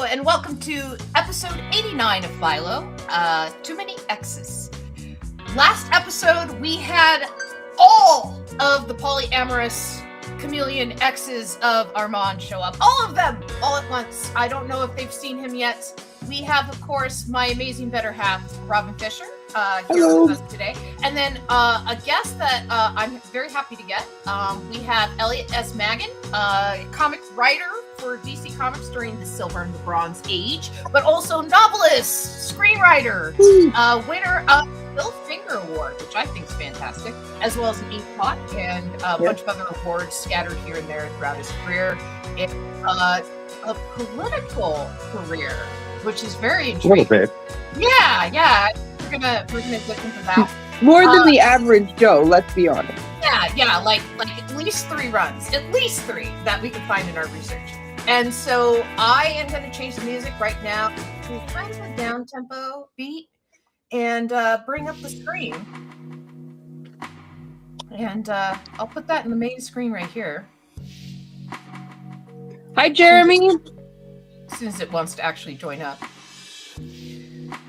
Hello, and welcome to episode 89 of Philo, Too Many Exes. Last episode, we had all of the polyamorous chameleon exes of Armand show up. All of them, all at once. I don't know if they've seen him yet. We have, of course, my amazing better half, Robin Fisher, here with us today. And then a guest that I'm very happy to get. We have Elliot S. Maggin, comic writer for DC Comics during the Silver and the Bronze Age, but also novelist, screenwriter, winner of the Bill Finger Award, which I think is fantastic, as well as an Inkpot and a bunch of other awards scattered here and there throughout his career. And a political career, which is very intriguing. A little bit. Yeah. We're gonna dip into that. More than the average Joe, let's be honest. Yeah, like at least 3 runs, that we can find in our research. And so I am going to change the music right now to kind of a down-tempo beat and bring up the screen. And I'll put that in the main screen right here. Hi, Jeremy. As soon as it wants to actually join up.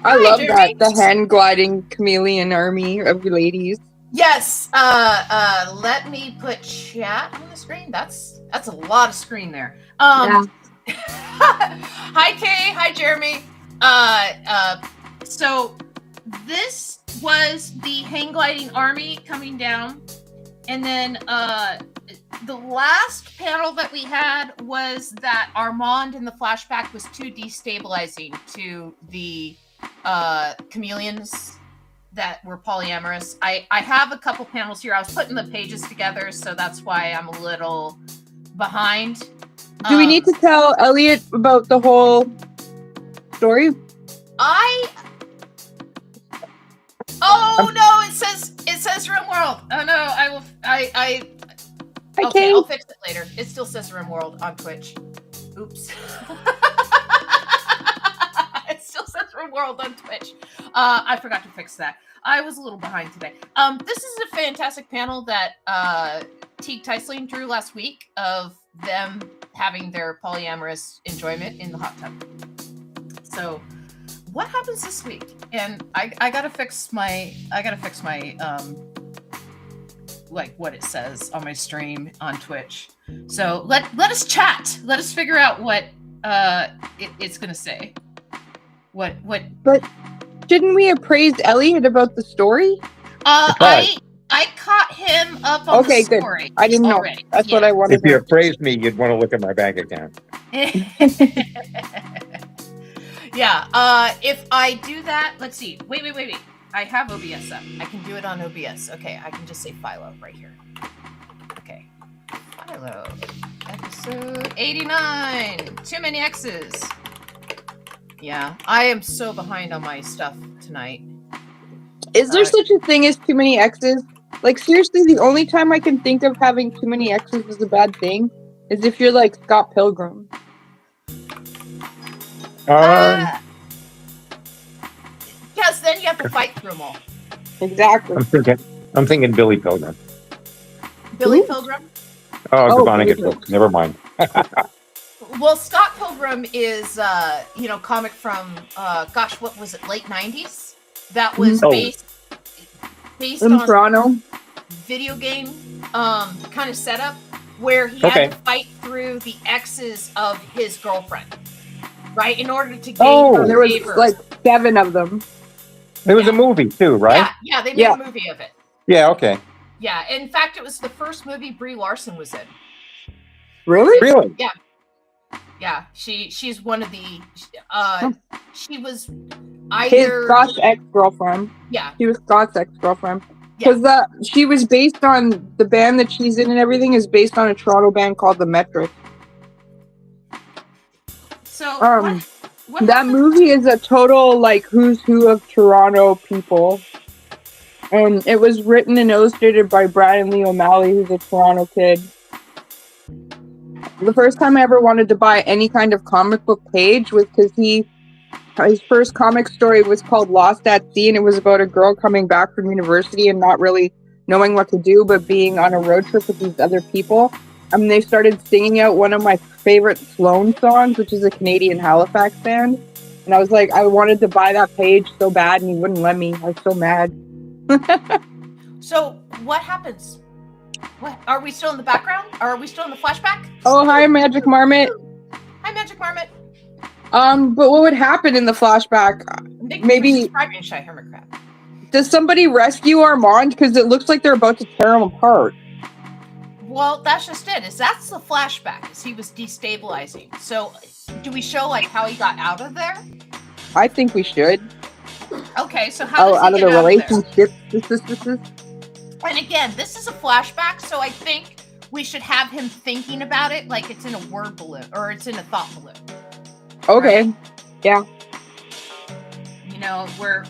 I love Jeremy. that, the hand gliding chameleon army of ladies. Yes. Let me put chat on the screen. That's a lot of screen there. Yeah. Hi Kay, hi Jeremy. So this was the hang gliding army coming down, and then the last panel that we had was that Armand in the flashback was too destabilizing to the chameleons that were polyamorous. I have a couple panels here. I was putting the pages together, so that's why I'm a little behind. Do we need to tell Elliot about the whole story? Oh no! It says Rim World. Oh no! Okay, I'll fix it later. It still says Rim World on Twitch. Oops. It still says Rim World on Twitch. I forgot to fix that. I was a little behind today. This is a fantastic panel that Teague Teisling drew last week of them having their polyamorous enjoyment in the hot tub. So, what happens this week? And I gotta fix my like what it says on my stream on Twitch. So let us chat. Let us figure out what it's gonna say. What? But didn't we appraise Elliot about the story? I caught him up on the story. Good. I didn't know. That's what I wanted. If you appraised me, you'd want to look at my bank account. Yeah. If I do that, let's see. Wait. I have OBS up. I can do it on OBS. Okay, I can just say Philo right here. Okay. Philo. Episode 89. Too many Exes. Yeah, I am so behind on my stuff tonight. Is there such a thing as too many exes? Like, seriously, the only time I can think of having too many exes is a bad thing is if you're like Scott Pilgrim. Yes, then you have to fight through them all. Exactly. I'm thinking Billy Pilgrim. Billy Ooh. Pilgrim? Oh, Vonnegut book. Never mind. Well, Scott Pilgrim is, comic from, what was it, late 90s? That was based in on Toronto. Video game kind of setup where he had to fight through the exes of his girlfriend, right? In order to gain her there was favor. like 7 of them. There was a movie too, right? Yeah, they made a movie of it. Yeah, okay. Yeah, in fact, it was the first movie Brie Larson was in. Really? Really? Yeah, she's one of the. She was either his Scott's ex-girlfriend. Yeah, she was Scott's ex-girlfriend because she was based on the band that she's in, and everything is based on a Toronto band called The Metric. So what that movie is a total like who's who of Toronto people, and it was written and illustrated by Brian Lee O'Malley, who's a Toronto kid. The first time I ever wanted to buy any kind of comic book page was because his first comic story was called Lost at Sea, and it was about a girl coming back from university and not really knowing what to do, but being on a road trip with these other people. and they started singing out one of my favorite Sloan songs, which is a Canadian Halifax band. And I was like, I wanted to buy that page so bad, and he wouldn't let me. I was so mad. So what happens? What are we still in the background? Or are we still in the flashback? Oh, hi, Magic Marmot. Hi, Magic Marmot. But what would happen in the flashback? Maybe describing Shy Hermit Crab. Does somebody rescue Armand? Because it looks like they're about to tear him apart. Well, that's just it. That's the flashback. Is he was destabilizing. So, do we show like how he got out of there? I think we should. Okay, so how does he out of get the out relationship? Of there? And again, this is a flashback, so I think we should have him thinking about it like it's in a word balloon or it's in a thought balloon. Okay. Right? Yeah. You know, where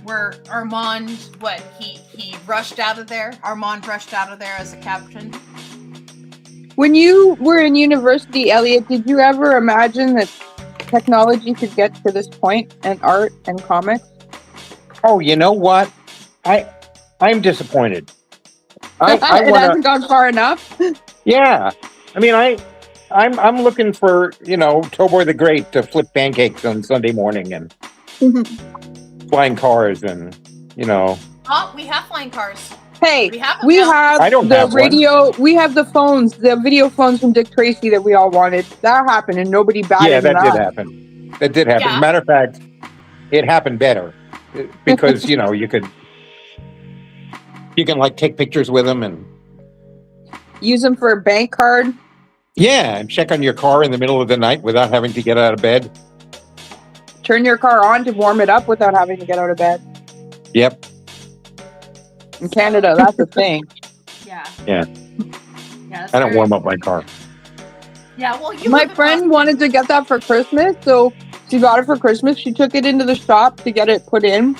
Armand, he rushed out of there. Armand rushed out of there as a captain. When you were in university, Elliot, did you ever imagine that technology could get to this point in art and comics? Oh, you know what? I'm disappointed. I It wanna, hasn't gone far enough. yeah. I mean, I'm looking for, Tobor the Great to flip pancakes on Sunday morning and flying cars and, Oh, we have flying cars. Hey, We have them we now. have I don't the have one. radio. We have the phones, the video phones from Dick Tracy that we all wanted. That happened, and nobody batted Yeah, an that did eye. happen. That did happen. Yeah. Matter of fact, it happened better because, you can like take pictures with them and Use them for a bank card. and check on your car in the middle of the night without having to get out of bed. Turn your car on to warm it up without having to get out of bed. Yep. In Canada, that's a thing. Yeah. Yeah. That's I don't very- warm up my car. Yeah, well, you My live in friend wanted to get that for Christmas, so she got it for Christmas. She took it into the shop to get it put in,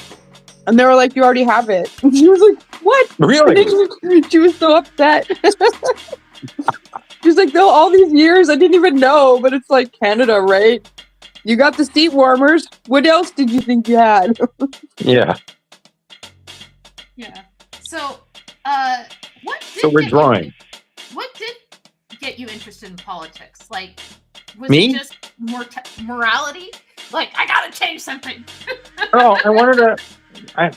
and they were like, "You already have it." And she was like, "What?" Really? She was so upset. She's like, "No, all these years I didn't even know, but it's like Canada, right? You got the seat warmers. What else did you think you had?" Yeah. Yeah. So, what did So we're get drawing. What did get you interested in politics? Like, was Me? it just morality? Like, I gotta change something. Oh,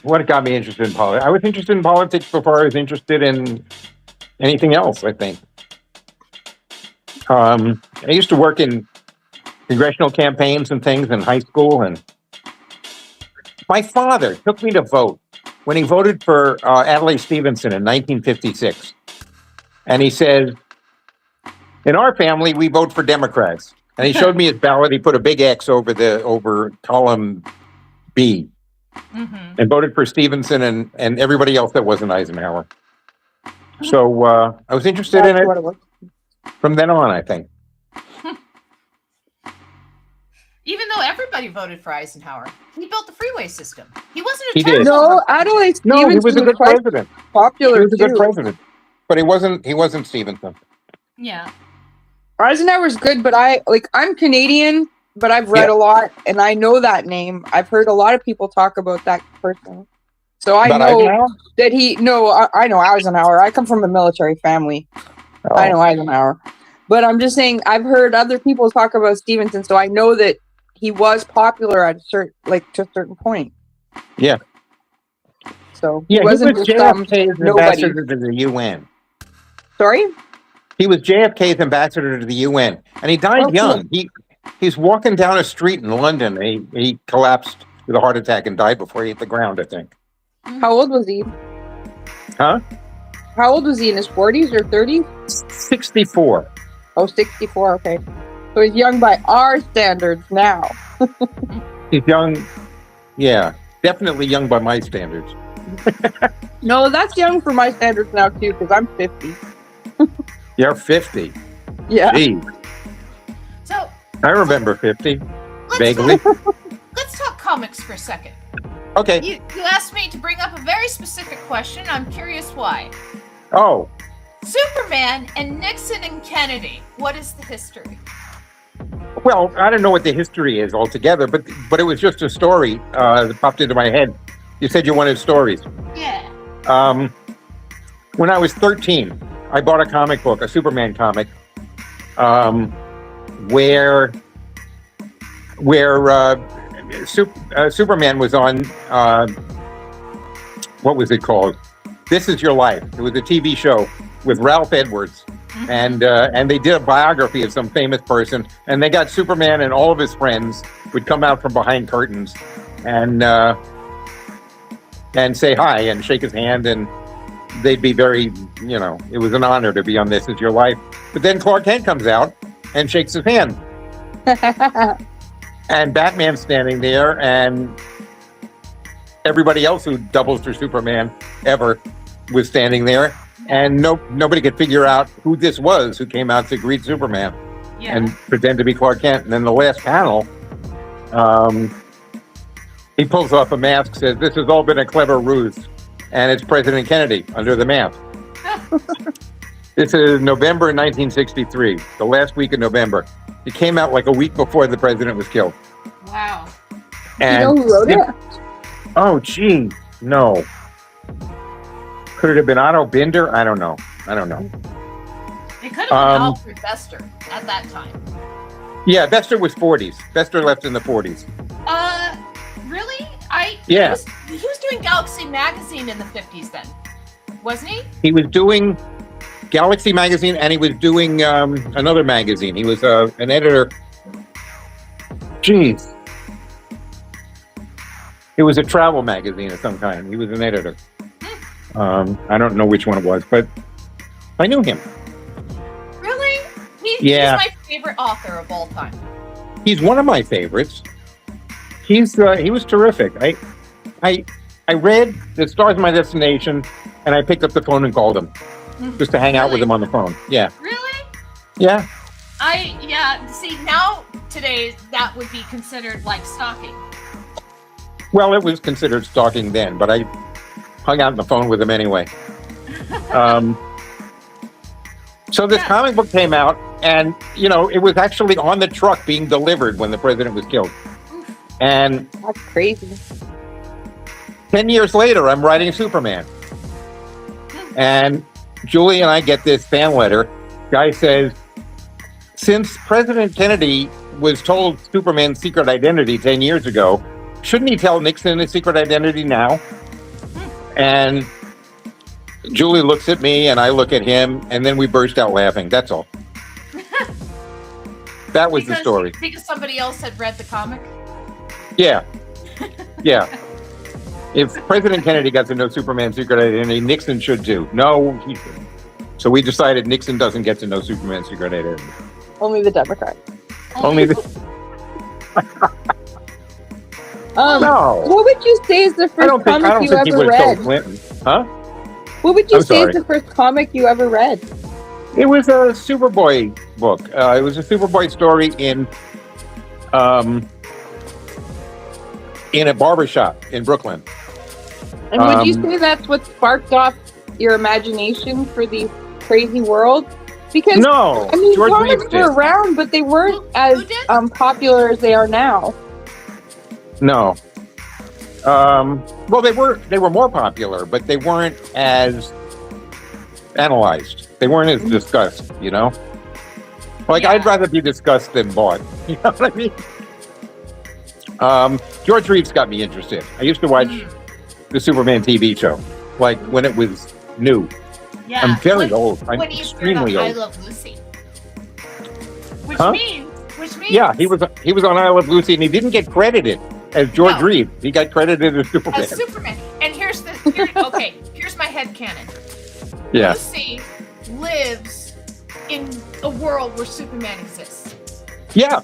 what got me interested in politics? I was interested in politics before I was interested in anything else, I think. I used to work in congressional campaigns and things in high school, and my father took me to vote when he voted for Adlai Stevenson in 1956. And he said, in our family, we vote for Democrats. And he showed me his ballot. He put a big X over column B Mm-hmm. and voted for Stevenson and everybody else that wasn't Eisenhower. So I was interested in That's what it it was. from then on, I think. Even though everybody voted for Eisenhower, he built the freeway system. He wasn't a He did. terrible No, person. Adelaide No, Stevenson he was a good quite president. He popular was a good too. president. But he wasn't Stevenson. Yeah. Eisenhower's good, but I'm Canadian, but I've read Yeah. a lot and I know that name. I've heard a lot of people talk about that person. So I About know Eisenhower? that I know Eisenhower. I come from a military family. I know Eisenhower. But I'm just saying I've heard other people talk about Stevenson, so I know that he was popular at to a certain point. Yeah. So Yeah, he wasn't he was just JFK's nobody. ambassador to the UN. Sorry? He was JFK's ambassador to the UN, and he died Oh, cool. young. He's walking down a street in London. And he collapsed with a heart attack and died before he hit the ground, I think. How old was he? Huh? How old was he? In his 40s or 30s? 64. Oh, 64. Okay. So he's young by our standards now. He's young. Yeah, definitely young by my standards. No, that's young for my standards now too, because I'm 50. You're 50. Yeah. Gee, So I remember 50 let's vaguely. let's talk comics for a second. Okay. You asked me to bring up a very specific question. I'm curious why. Oh, Superman and Nixon and Kennedy. What is the history? well, I don't know what the history is altogether, but it was just a story that popped into my head. You said you wanted stories. Yeah. When I was 13, I bought a comic book, a Superman comic, where Superman was on, what was it called? This Is Your Life. It was a TV show with Ralph Edwards. And they did a biography of some famous person, and they got Superman and all of his friends would come out from behind curtains and say hi and shake his hand, and they'd be very, it was an honor to be on This Is Your Life. But then Clark Kent comes out and shakes his hand. And Batman's standing there, and everybody else who doubles for Superman ever was standing there. And nobody could figure out who this was who came out to greet Superman and pretend to be Clark Kent. And then the last panel, he pulls off a mask, says, "This has all been a clever ruse." And it's President Kennedy under the mask. This is November 1963, the last week of November. It came out like a week before the president was killed. Wow. And you know who wrote it? Oh, gee, no. Could it have been Otto Binder? I don't know. It could have been Alfred Bester at that time. Yeah, Bester was 40s. Bester left in the 40s. Really? Yeah. He was doing Galaxy Magazine in the 50s then, wasn't he? He was doing Galaxy Magazine, and he was doing another magazine. He was an editor. Jeez. It was a travel magazine of some kind. He was an editor. I don't know which one it was, but I knew him. Really? He's my favorite author of all time. He's one of my favorites. He was terrific. I read The Stars of My Destination, and I picked up the phone and called him just to hang out with him on the phone. Yeah. Really? Yeah. See, now today that would be considered like stalking. Well, it was considered stalking then, but I hung out on the phone with him anyway. So this comic book came out, and, it was actually on the truck being delivered when the president was killed. And that's crazy. 10 years later, I'm writing Superman. And Julie and I get this fan letter. Guy says, since President Kennedy was told Superman's secret identity 10 years ago, shouldn't he tell Nixon his secret identity now? And Julie looks at me and I look at him, and then we burst out laughing. That's all. That was the story. Because somebody else had read the comic? Yeah. Yeah. If President Kennedy got to know Superman's secret identity, Nixon should too. No, he shouldn't. So we decided Nixon doesn't get to know Superman's secret identity. Only the Democrat. Only the... No. What would you say is the first comic you ever read? Clinton. Huh? What would you say is the first comic you ever read? It was a Superboy book. It was a Superboy story in a barbershop in Brooklyn. And would you say that's what sparked off your imagination for the crazy world? Because no, I mean, George comics were around, but they weren't as popular as they are now. No. Well, they were more popular, but they weren't as analyzed. They weren't as discussed, Like, I'd rather be discussed than bought. You know what I mean? George Reeves got me interested. I used to watch the Superman TV show, like when it was new. Yeah. I'm very old. I'm extremely old. I Love Lucy. Which means. Yeah, he was on I Love Lucy, and he didn't get credited as George Reeves. He got credited as Superman. And here's my headcanon. Yeah. Lucy lives in a world where Superman exists. Yeah.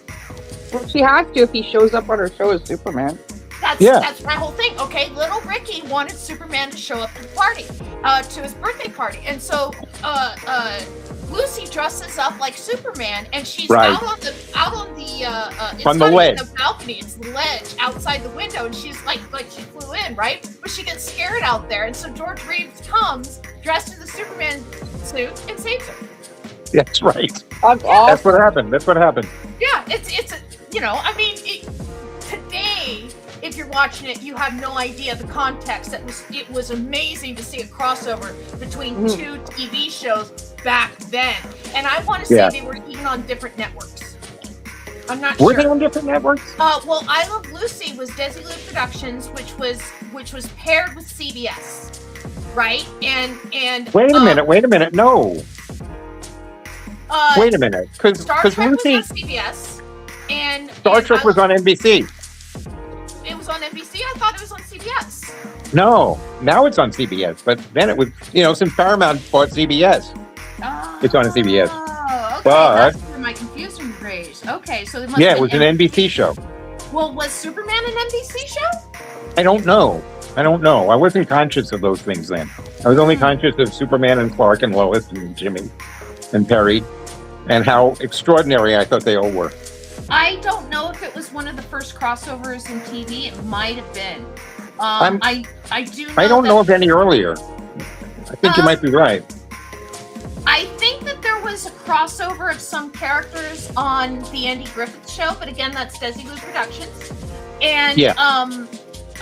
Well, she has to if he shows up on her show as Superman. That's my whole thing. Okay, little Ricky wanted Superman to show up to the party, to his birthday party, and so Lucy dresses up like Superman, and she's out on the ledge. The balcony. It's the ledge outside the window, and she's like she flew in, right? But she gets scared out there, and so George Reeves comes dressed in the Superman suit and saves her. That's right. That's what happened. Yeah, it's today, if if you're watching it, you have no idea the context. It was amazing to see a crossover between two TV shows back then. And I want to say they were even on different networks. I'm not sure. Were they on different networks? Well, I Love Lucy was Desilu Productions, which was paired with CBS, right? And Wait a minute. No. Wait a minute. Star Trek Lucy, was on CBS, and Star Trek was on NBC. It was on NBC. I thought it was on CBS. No, now it's on CBS. But then it was, since Paramount bought CBS, it's on CBS. Oh, okay. But that's where my confusion raised. Okay, so it must it was an NBC show. Well, was Superman an NBC show? I don't know. I wasn't conscious of those things then. I was only conscious of Superman and Clark and Lois and Jimmy and Perry and how extraordinary I thought they all were. I don't know if it was one of the first crossovers in TV. It might have been. I do. I don't know of any earlier. I think you might be right. I think that there was a crossover of some characters on the Andy Griffith Show, but again, that's Desilu Productions. And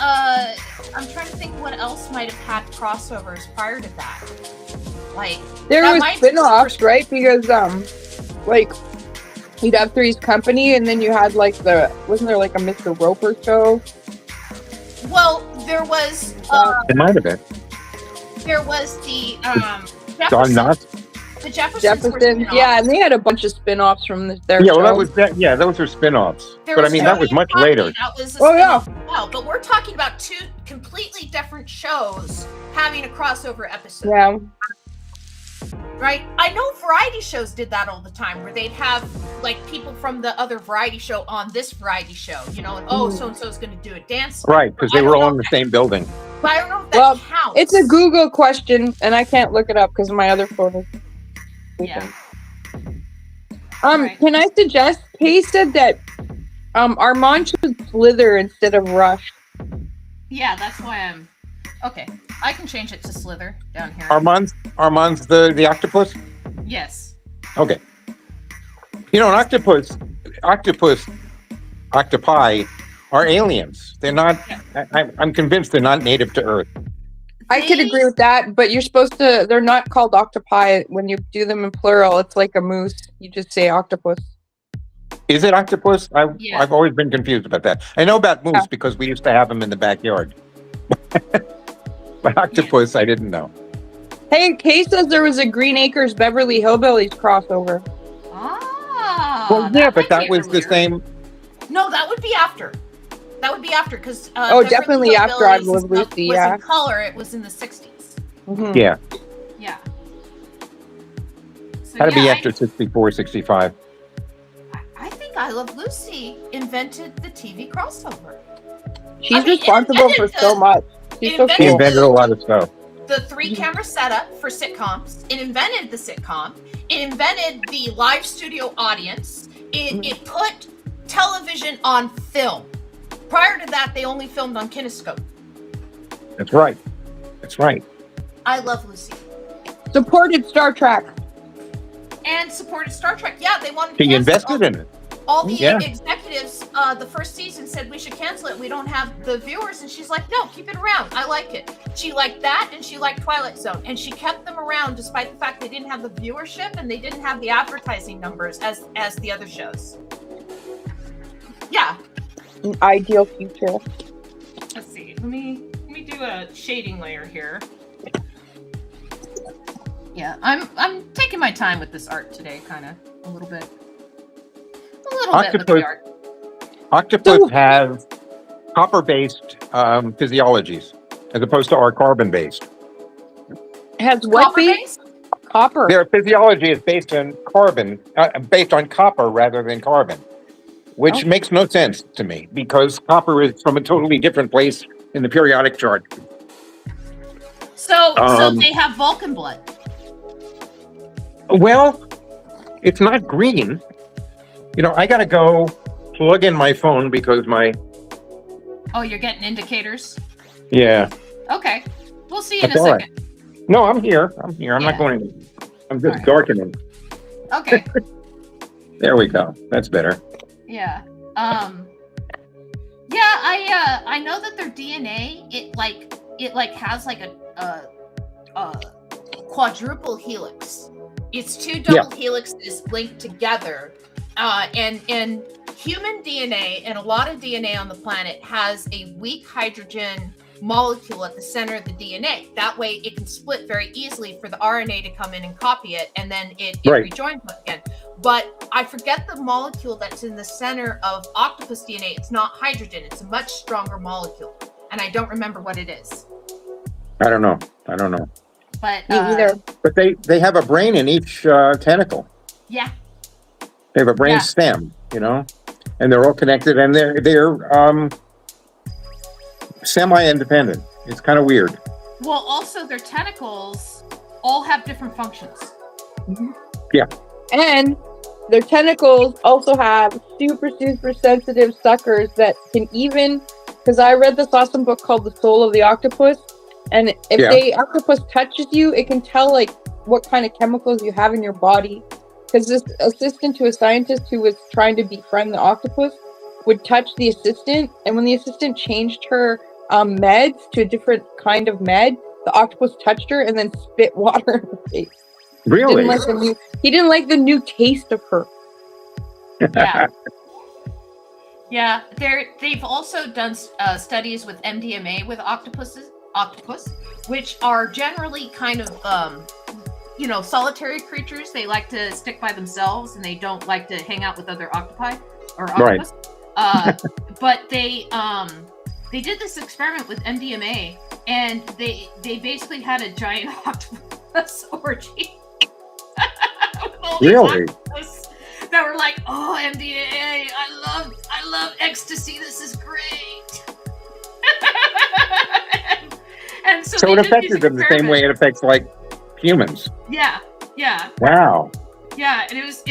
I'm trying to think what else might have had crossovers prior to that. Like there was spin-offs, right? Because you'd have Three's Company, and then you had wasn't there like a Mr. Roper show? Well, there was. It might have been. There was the Don Knotts. The Jeffersons. And they had a bunch of spin-offs from their show. Well, that was that. Yeah, those were spin-offs. But I mean, that was much later. That was but we're talking about two completely different shows having a crossover episode. Yeah. Right? I know variety shows did that all the time, where they'd have people from the other variety show on this variety show, and so-and-so is going to do a dance. Right, because they were all in the same building. But I don't know if that counts. It's a Google question, and I can't look it up because my other phone is. Yeah. Can I suggest? Kay said that Armand should slither instead of rush. Yeah, that's why I'm. Okay, I can change it to slither down here. Armand's the octopus? Yes. Okay. An octopi are aliens. They're not. I'm convinced they're not native to Earth. I could agree with that, but you're supposed to. They're not called octopi when you do them in plural. It's like a moose. You just say octopus. Is it octopus? I've always been confused about that. I know about moose because we used to have them in the backyard. But octopus, I didn't know. Hey, Kay says there was a Green Acres Beverly Hillbillies crossover. Well, yeah, but that was the same. No, that would be after. That would be after, because definitely after I Was Lucy. Was in color. It was in the 60s. Mm-hmm. Yeah. Yeah. So, Had to be after 64, 65. I think I Love Lucy invented the TV crossover. She's responsible for so much. She's so cool. She invented a lot of stuff. The 3-camera setup for sitcoms. It invented the sitcom. It invented the live studio audience. It put television on film. Prior to that, they only filmed on Kinescope. That's right. I Love Lucy. Supported Star Trek. And supported Star Trek. Yeah, they wanted to invested in it. All the executives, the first season said we should cancel it. We don't have the viewers. And she's like, no, keep it around. I like it. She liked that, and she liked Twilight Zone. And she kept them around despite the fact they didn't have the viewership and they didn't have the advertising numbers as the other shows. Yeah. An ideal future. Let's see. Let me do a shading layer here. Yeah, I'm taking my time with this art today, kind of a little bit with the art. Octopus have copper-based physiologies as opposed to our carbon-based. It has what based? Copper. Their physiology is based on copper rather than carbon, which makes no sense to me because copper is from a totally different place in the periodic chart. So they have Vulcan blood. Well, it's not green. I gotta go plug in my phone because my... Oh, you're getting indicators? Yeah. Okay. We'll see you in a second. Right. No, I'm here. I'm not going anywhere. I'm just darkening. Okay. There we go. That's better. Yeah. Yeah, I know that their DNA it has like a quadruple helix. It's two double helixes linked together, and human DNA and a lot of DNA on the planet has a weak hydrogen molecule at the center of the DNA. That way it can split very easily for the RNA to come in and copy it, and then it rejoins again. But I forget the molecule that's in the center of octopus DNA. It's not hydrogen. It's a much stronger molecule, and I don't remember what it is. I don't know. But Me either. But they have a brain in each tentacle. Yeah. They have a brain stem, and they're all connected, and they're semi-independent. It's kind of weird. Well, also their tentacles all have different functions. Mm-hmm. Yeah. And their tentacles also have super, super sensitive suckers that can even, because I read this awesome book called The Soul of the Octopus, and if the octopus touches you, it can tell like what kind of chemicals you have in your body. Because this assistant to a scientist who was trying to befriend the octopus would touch the assistant, and when the assistant changed her meds to a different kind of med, the octopus touched her and then spit water in her face. Really? He didn't like the new taste of her. Yeah. Yeah, they've also done studies with MDMA with octopus, which are generally kind of solitary creatures. They like to stick by themselves and they don't like to hang out with other octopi or octopus. Right. But they did this experiment with MDMA, and they basically had a giant octopus orgy. Really? That were like, oh, MDMA, I love ecstasy. This is great. and so it affected them the same way it affects like humans. Yeah. Wow. Yeah, and it was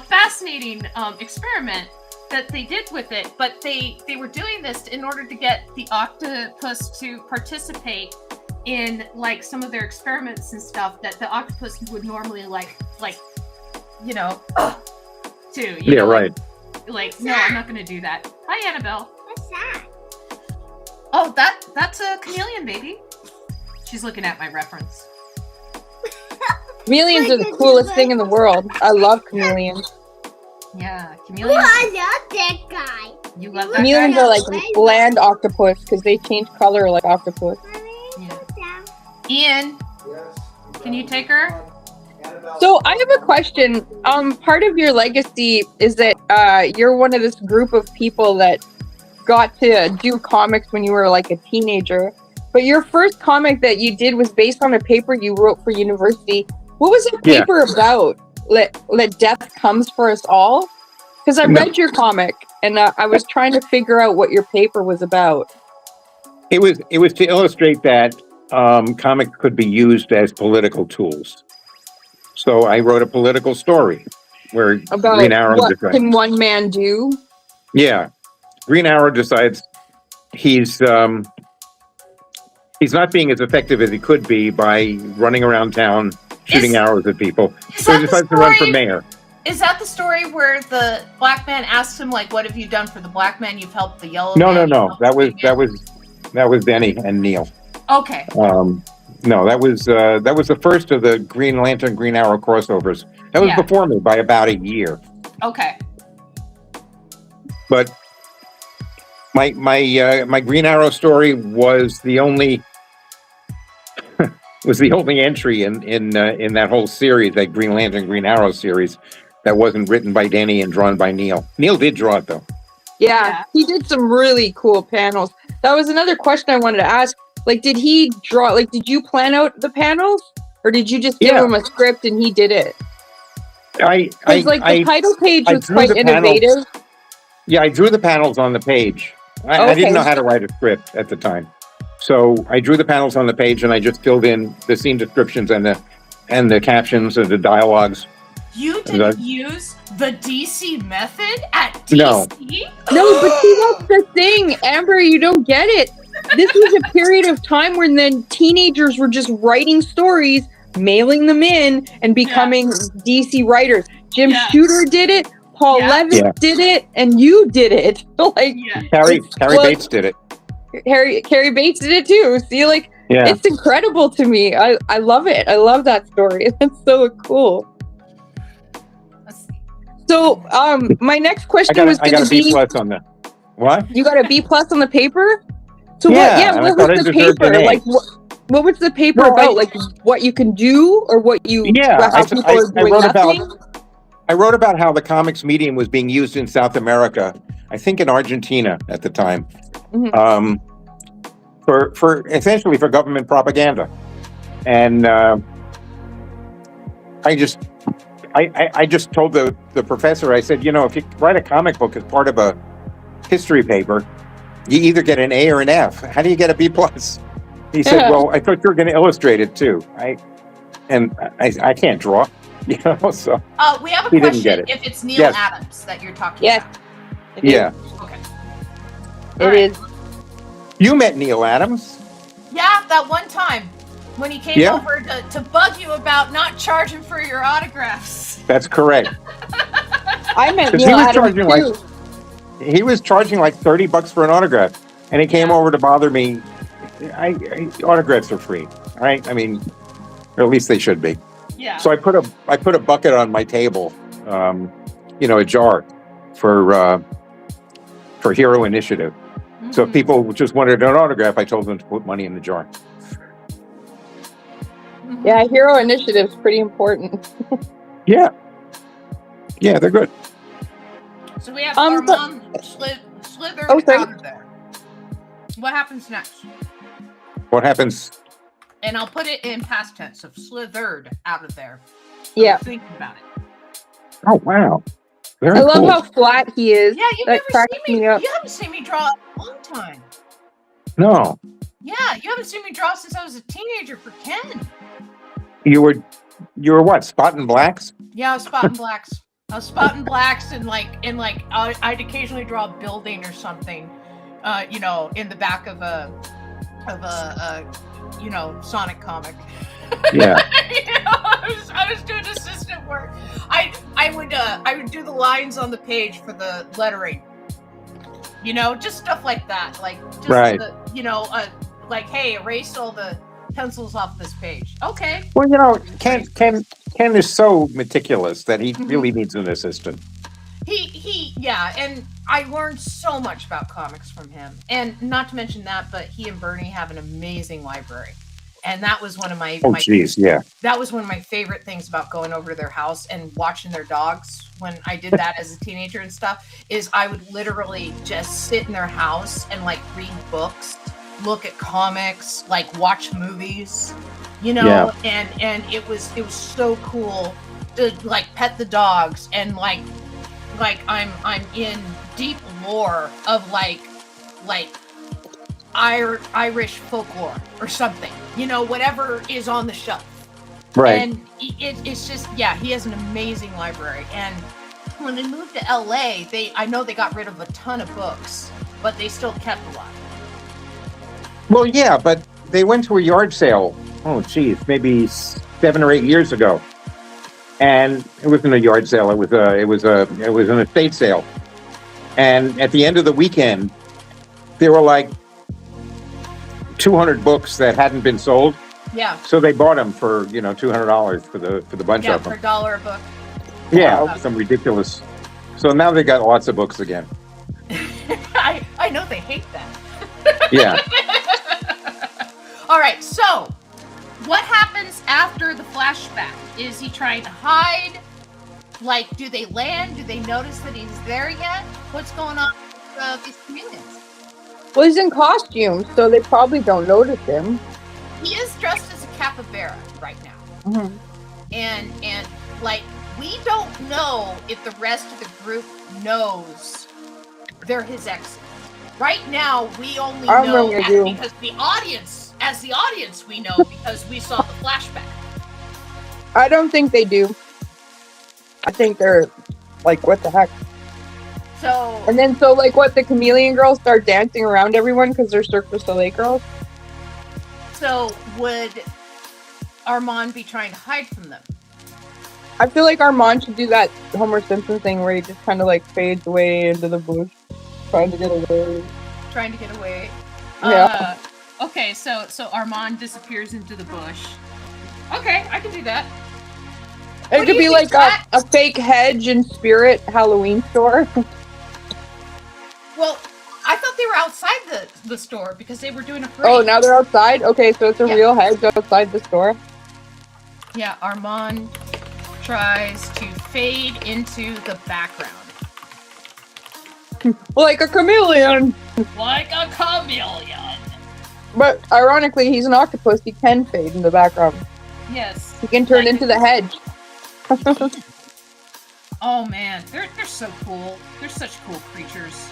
fascinating experiment that they did with it, but they were doing this in order to get the octopus to participate in like some of their experiments and stuff that the octopus would normally do. Right. Like no, I'm not going to do that. Hi, Annabelle. What's that? Oh, that's a chameleon, baby. She's looking at my reference. Chameleons are the coolest thing in the world. I love chameleons. Yeah, chameleons. Oh, I love that guy. You love that Chameleons guy? are like land octopus because they change color like octopus. Yeah. Ian, can you take her? So I have a question. Part of your legacy is that you're one of this group of people that got to do comics when you were like a teenager. But your first comic that you did was based on a paper you wrote for university. What was that paper about? Let death comes for us all? Because I read your comic and I was trying to figure out what your paper was about. It was to illustrate that comics could be used as political tools. So I wrote a political story where about Green Arrow what can one man do? Yeah, Green Arrow decides he's not being as effective as he could be by running around town shooting arrows at people. So he decides to run for mayor. Is that the story where the black man asks him, like, what have you done for the black man? You've helped the yellow man. No. That was Denny and Neil. Okay. No, that was the first of the Green Lantern, Green Arrow crossovers. That was before me by about a year. Okay. But my Green Arrow story was the only entry in that whole series, that Green Lantern, Green Arrow series, that wasn't written by Denny and drawn by Neil. Neil did draw it though. Yeah, he did some really cool panels. That was another question I wanted to ask. Like, did he draw? Like, did you plan out the panels, or did you just give him a script and he did it? The title page was quite innovative. Yeah, I drew the panels on the page. I didn't know how to write a script at the time, so I drew the panels on the page and I just filled in the scene descriptions and the captions and the dialogues. You didn't use the DC method at DC? No, but see, that's the thing, Amber. You don't get it. This was a period of time when then teenagers were just writing stories, mailing them in, and becoming DC writers. Jim Shooter did it. Paul Yeah. Levitt Yeah. did it, and you did it. Like Yeah. Carrie Well- Bates did it. Carrie Bates did it too. See, like Yeah. it's incredible to me. I love it. I love that story. That's so cool. Let's see. So, my next I question got was I going got to a B be: plus on that. What? you got a B plus on the paper? So Yeah, and I what thought I was the deserved an paper? A. Like what was the paper No, about? Like what you can do, or what you? Yeah, how people are I doing wrote nothing. I wrote about how the comics medium was being used in South America, I think in Argentina at the time, Mhm. for essentially for government propaganda, and I just told the professor, I said, if you write a comic book as part of a history paper, you either get an A or an F. How do you get a B plus? He said, well, I thought you were going to illustrate it too. I can't draw, so We have a He didn't question get it. if it's Neil Yes. Adams that you're talking Yes. about. It is. yeah. Okay. It All right. is. You met Neil Adams. Yeah, that one time when he came Yeah. over to bug you about not charging for your autographs. That's correct. I met 'Cause Neil he was Adams charging, like, too. He was charging like $30 for an autograph, and he came Yeah. over to bother me. Autographs are free, all right? I mean, or at least they should be. Yeah. So I put a bucket on my table, a jar for Hero Initiative. So if Mhm. people just wanted an autograph, I told them to put money in the jar. Mhm. Yeah, Hero Initiative's pretty important. Yeah, they're good. So we have Um, our but- mom slithered Oh, sorry. out of there. What happens next? What happens? And I'll put it in past tense of slithered out of there. So Yeah. think about it. Oh wow, very I love cool. how flat he is. Yeah, you've That never cracks seen me. me up. You haven't seen me draw in a long time. No, Yeah, you haven't seen me draw since I was a teenager for Ken. you were what? Spot and blacks? Yeah, I was spotting blacks. I was spotting blacks and I'd occasionally draw a building or something, in the back of a Sonic comic. Yeah. I was doing assistant work. I would do the lines on the page for the lettering. Just stuff like that. Like just Right. like, hey, erase all the pencils off this page. Okay. Well, Ken is so meticulous that he Mhm. really needs an assistant. Yeah, and I learned so much about comics from him. And not to mention that, but he and Bernie have an amazing library. And that was one of my Oh, geez, yeah. that was one of my favorite things about going over to their house and watching their dogs when I did that as a teenager and stuff, is I would literally just sit in their house and read books, look at comics, watch movies, Yeah. and it was so cool to pet the dogs and I'm in deep lore of Irish folklore or something, whatever is on the shelf. Right. And it's just, yeah, he has an amazing library. And when they moved to LA, I know they got rid of a ton of books, but they still kept a lot. Well, yeah, but they went to a yard sale. Oh, geez, maybe 7 or 8 years ago, and it wasn't a yard sale. It was an estate sale. And at the end of the weekend, there were like 200 books that hadn't been sold. Yeah. So they bought them for $200 for the bunch Yeah, of for them. $1 a book. Yeah, Wow. some ridiculous. So now they got lots of books again. I know they hate that. Yeah. All right, so what happens after the flashback? Is he trying to hide? Do they land? Do they notice that he's there yet? What's going on with these chameleons? Well, he's in costume, so they probably don't notice him. He is dressed as a capybara right now. Mhm. And we don't know if the rest of the group knows they're his exes. Right now, we only I know really do. because as the audience, we know because we saw the flashback. I don't think they do. I think they're what the heck? So, And then what, the chameleon girls start dancing around everyone because they're Cirque du Soleil girls? would Armand be trying to hide from them? I feel like Armand should do that Homer Simpson thing where he just kind of like fades away into the bush, trying to get away. Trying to get away. Yeah. Okay, so Armand disappears into the bush. Okay, I can do that. It What could do be you like think, a fake hedge and spirit Halloween store. Well, I thought they were outside the store because they were doing a parade. Oh, now they're outside? Okay, so it's a Yeah. real hedge outside the store. Yeah, Armand tries to fade into the background. Like a chameleon. Like a chameleon. But ironically, he's an octopus. He can fade in the background. Yes. He can turn Like into the hedge. Oh man, they're so cool. They're such cool creatures.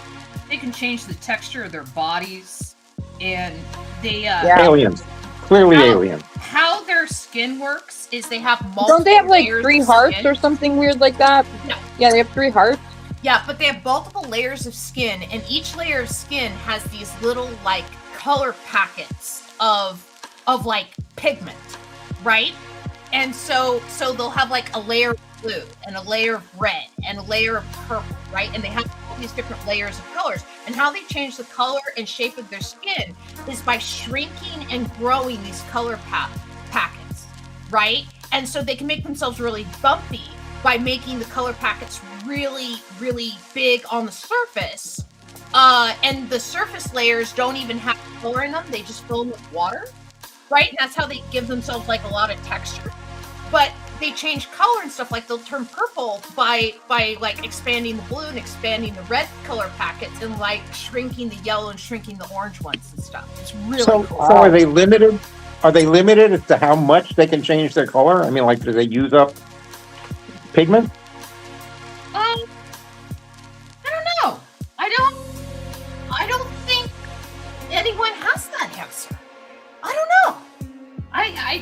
They can change the texture of their bodies, and they Yeah. Aliens. Clearly How- aliens. how their skin works is they have multiple. Don't they have like layers 3 of hearts skin. or something weird like that? No. Yeah, they have 3 hearts. Yeah, but they have multiple layers of skin, and each layer of skin has these little like color packets of like pigment, right? And so they'll have like a layer of blue and a layer of red and a layer of purple, right? And they have all these different layers of colors. And how they change the color and shape of their skin is by shrinking and growing these color packets, right? And so they can make themselves really bumpy by making the color packets really, really big on the surface. And the surface layers don't even have color in them. They just fill them with water, right? And that's how they give themselves like a lot of texture. But they change color and stuff, like they'll turn purple by like expanding the blue and expanding the red color packets and like shrinking the yellow and shrinking the orange ones and stuff. It's really So, cool. so are they limited? Are they limited as to how much they can change their color? I mean, like, do they use up pigment? I don't know. I don't think anyone has that answer. I don't know.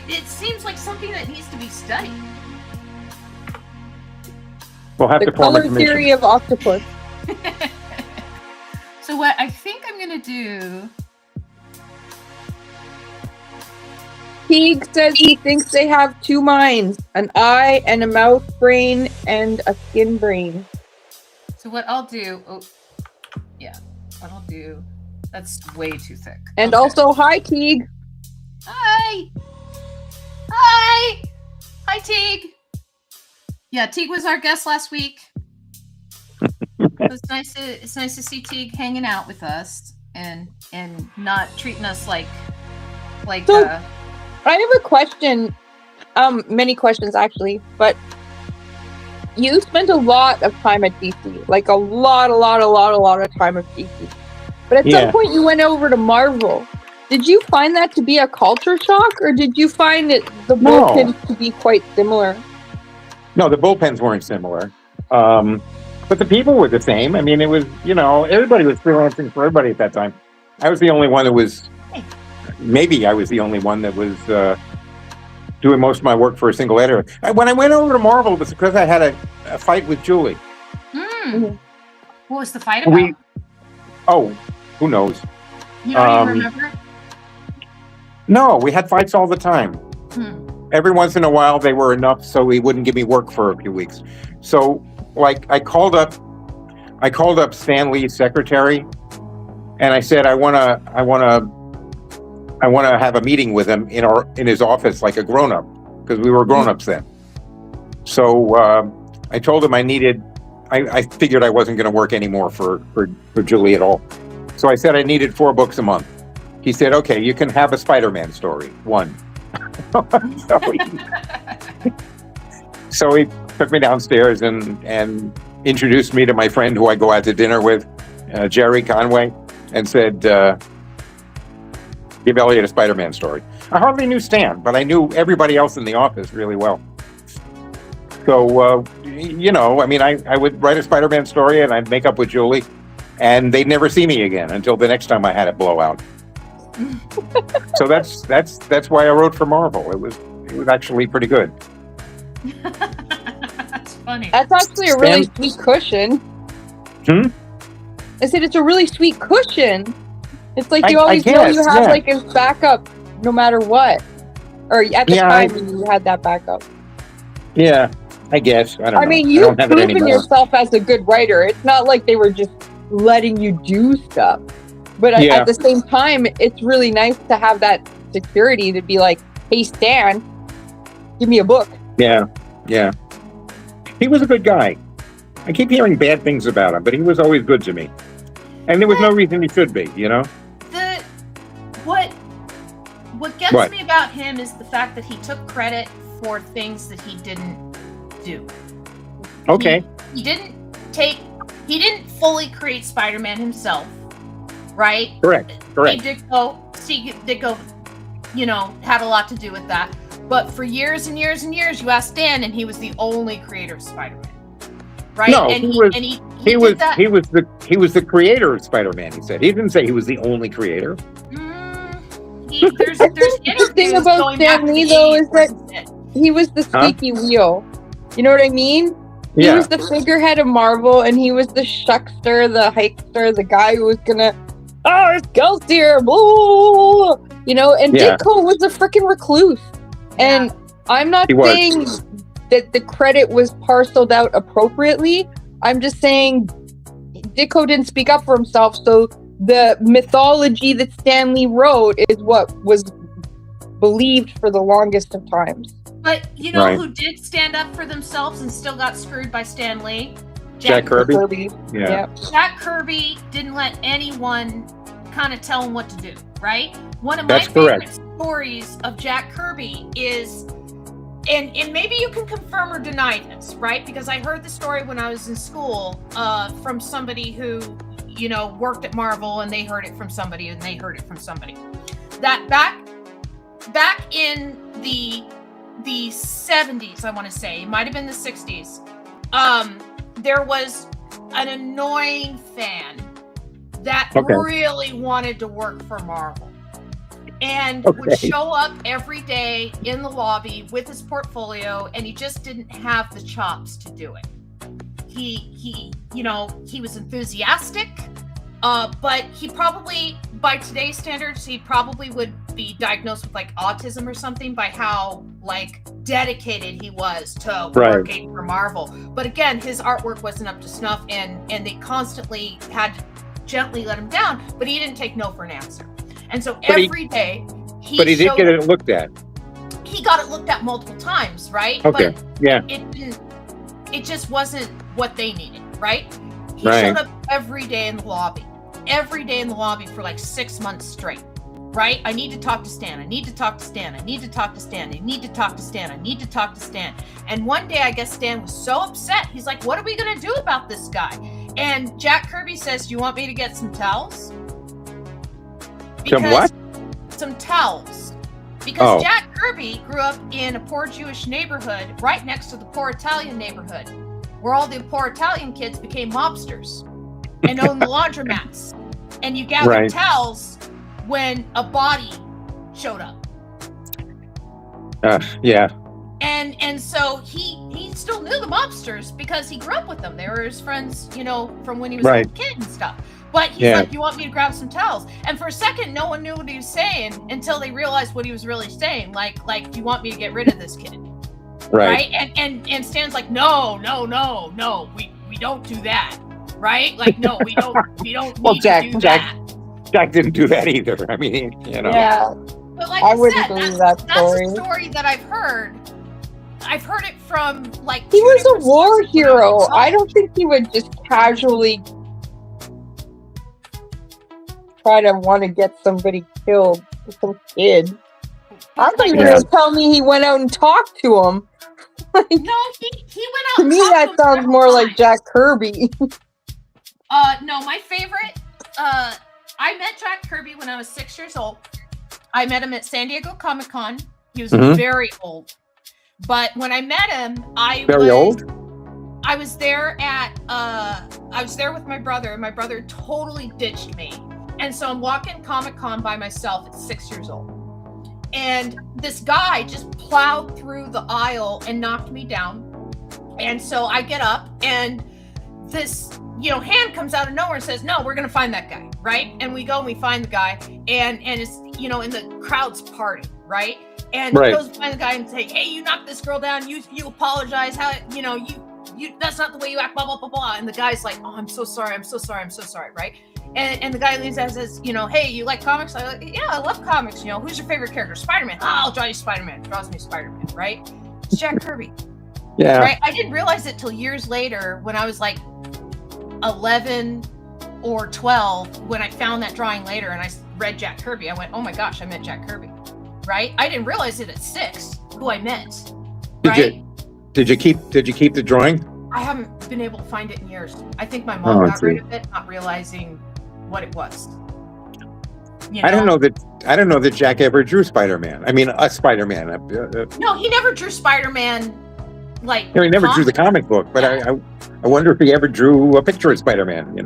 It seems like something that needs to be studied. We'll have The to form a color commission. theory of octopus. So what I think I'm gonna do. Teague says he thinks they have 2 minds, an eye and a mouth brain and a skin brain. So what I'll do. Oh, yeah. What I'll do. That's way too thick. And Okay. also, hi Teague. Hi. Hi. Hi, Teague. Yeah, Teague was our guest last week. It's nice to see Teague hanging out with us and not treating us like So- I have a question. Many questions actually, but you spent a lot of time at DC, like a lot of time at DC. But at some Yeah. point, you went over to Marvel. Did you find that to be a culture shock, or did you find it the No. bullpens to be quite similar? No, the bullpens weren't similar. But the people were the same. I mean, it was, everybody was freelancing for everybody at that time. I was the only one that was, maybe I was the only one that was doing most of my work for a single editor. When I went over to Marvel, it was because I had a fight with Julie. What was the fight about? Who knows? You don't even remember? No, we had fights all the time. Every once in a while, they were enough so he wouldn't give me work for a few weeks. So, like, I called up Stan Lee's secretary, and I said, I want to have a meeting with him in his office, like a grown up, because we were grown ups then. So I told him I figured I wasn't going to work anymore for Julie at all. So I said I needed 4 books a month. He said, okay, you can have a Spider-Man story, 1. So he took me downstairs and introduced me to my friend who I go out to dinner with, Jerry Conway, and said, give Elliot a Spider-Man story. I hardly knew Stan, but I knew everybody else in the office really well. So, I would write a Spider-Man story and I'd make up with Julie, and they'd never see me again until the next time I had it blow out. So that's why I wrote for Marvel. It was actually pretty good. That's funny. That's actually a really sweet cushion. I said it's a really sweet cushion. It's like you always know you have like a backup no matter what. Or at the time you had that backup. Yeah. I guess. I don't know. I mean, I you've don't have it proven anymore. yourself as a good writer. It's not like they were just letting you do stuff. But Yeah. at the same time, it's really nice to have that security to be like, hey, Stan, give me a book. Yeah. Yeah. He was a good guy. I keep hearing bad things about him, but he was always good to me. And there was no reason he should be, you know? What gets me about him is the fact that he took credit for things that he didn't do. Okay. He didn't fully create Spider-Man himself, right? Correct. Steve Ditko, you know, had a lot to do with that. But for years and years and years, you asked Stan, and he was the only creator of Spider-Man. Right? No, and he was the creator of Spider-Man, he said. He didn't say he was the only creator. There's The thing about Stan Lee, though, is that he was the squeaky wheel. You know what I mean? He was the figurehead of Marvel, and he was the shuckster, the hikester, the guy who was gonna, Excelsior, blah, you know, and Ditko was a freaking recluse. And I'm not saying that the credit was parceled out appropriately. I'm just saying Ditko didn't speak up for himself, so the mythology that Stan Lee wrote is what was believed for the longest of times. But you know who did stand up for themselves and still got screwed by Stan Lee? Jack Kirby. Yeah. Jack Kirby didn't let anyone kind of tell him what to do, right? One of my favorite stories of Jack Kirby is, and maybe you can confirm or deny this, right? Because I heard the story when I was in school from somebody who, you know, worked at Marvel, and they heard it from somebody, and they heard it from somebody. That back in the 70s, I want to say, it might have been the 60s, there was an annoying fan that really wanted to work for Marvel and would show up every day in the lobby with his portfolio, and he just didn't have the chops to do it. He you know, he was enthusiastic, but he probably, by today's standards, he probably would be diagnosed with like autism or something by how like dedicated he was to working for Marvel. But again, his artwork wasn't up to snuff, and they constantly had to gently let him down, but he didn't take no for an answer. And so every day he did get it looked at. He got it looked at multiple times, right? Okay. But it just wasn't what they needed, right? He showed up every day in the lobby for like 6 months straight, right? I need to talk to Stan. I need to talk to Stan. I need to talk to Stan. I need to talk to Stan. I need to talk to Stan. And one day, I guess Stan was so upset. He's like, what are we going to do about this guy? And Jack Kirby says, do you want me to get some towels? Some towels. Because Jack Kirby grew up in a poor Jewish neighborhood right next to the poor Italian neighborhood, where all the poor Italian kids became mobsters and owned the laundromats. And you gathered towels when a body showed up. And so he still knew the mobsters because he grew up with them. They were his friends, you know, from when he was a kid and stuff. But he's like, you want me to grab some towels? And for a second, no one knew what he was saying until they realized what he was really saying. Like, do you want me to get rid of this kid? Right? And Stan's like, no, we don't do that. Right? Like, no, we don't need to do that. Jack didn't do that either. I mean, you know. Yeah. But like I wouldn't believe that story. That's a story that I've heard. I've heard it from like he was a war hero. I don't think he would just casually try to want to get somebody killed, some kid. I thought you were going to tell me he went out and talked to him. No, he went out. To me, that sounds more like Jack Kirby. No, my favorite. I met Jack Kirby when I was 6 years old. I met him at San Diego Comic-Con. He was very old. But when I met him, I was there with my brother, and my brother totally ditched me. And so I'm walking Comic-Con by myself at 6 years old. And this guy just plowed through the aisle and knocked me down. And so I get up, and this, hand comes out of nowhere and says, no, we're going to find that guy, right? And we go and we find the guy, and it's, in the crowd's party, right? and Right. he goes behind the guy and say, "Hey, you knocked this girl down. You apologize. How you that's not the way you act. Blah blah blah blah." And the guy's like, "Oh, I'm so sorry. I'm so sorry. I'm so sorry." Right? And the guy leaves and says, "Hey, you like comics?" I'm like, "Yeah, I love comics. Who's your favorite character? Spider-Man. Oh, I'll draw you Spider-Man." Draws me Spider-Man. Right? It's Jack Kirby. Yeah. Right? I didn't realize it till years later when I was like 11 or 12 when I found that drawing later and I read Jack Kirby. I went, "Oh my gosh, I met Jack Kirby." Right? I didn't realize it at 6 who I meant. Right? Did you keep the drawing? I haven't been able to find it in years. I think my mom got rid of it, not realizing what it was. I don't know that Jack ever drew Spider-Man. I mean, a Spider-Man. No, he never drew Spider-Man. Like, he never drew the comic book, but I wonder if he ever drew a picture of Spider-Man.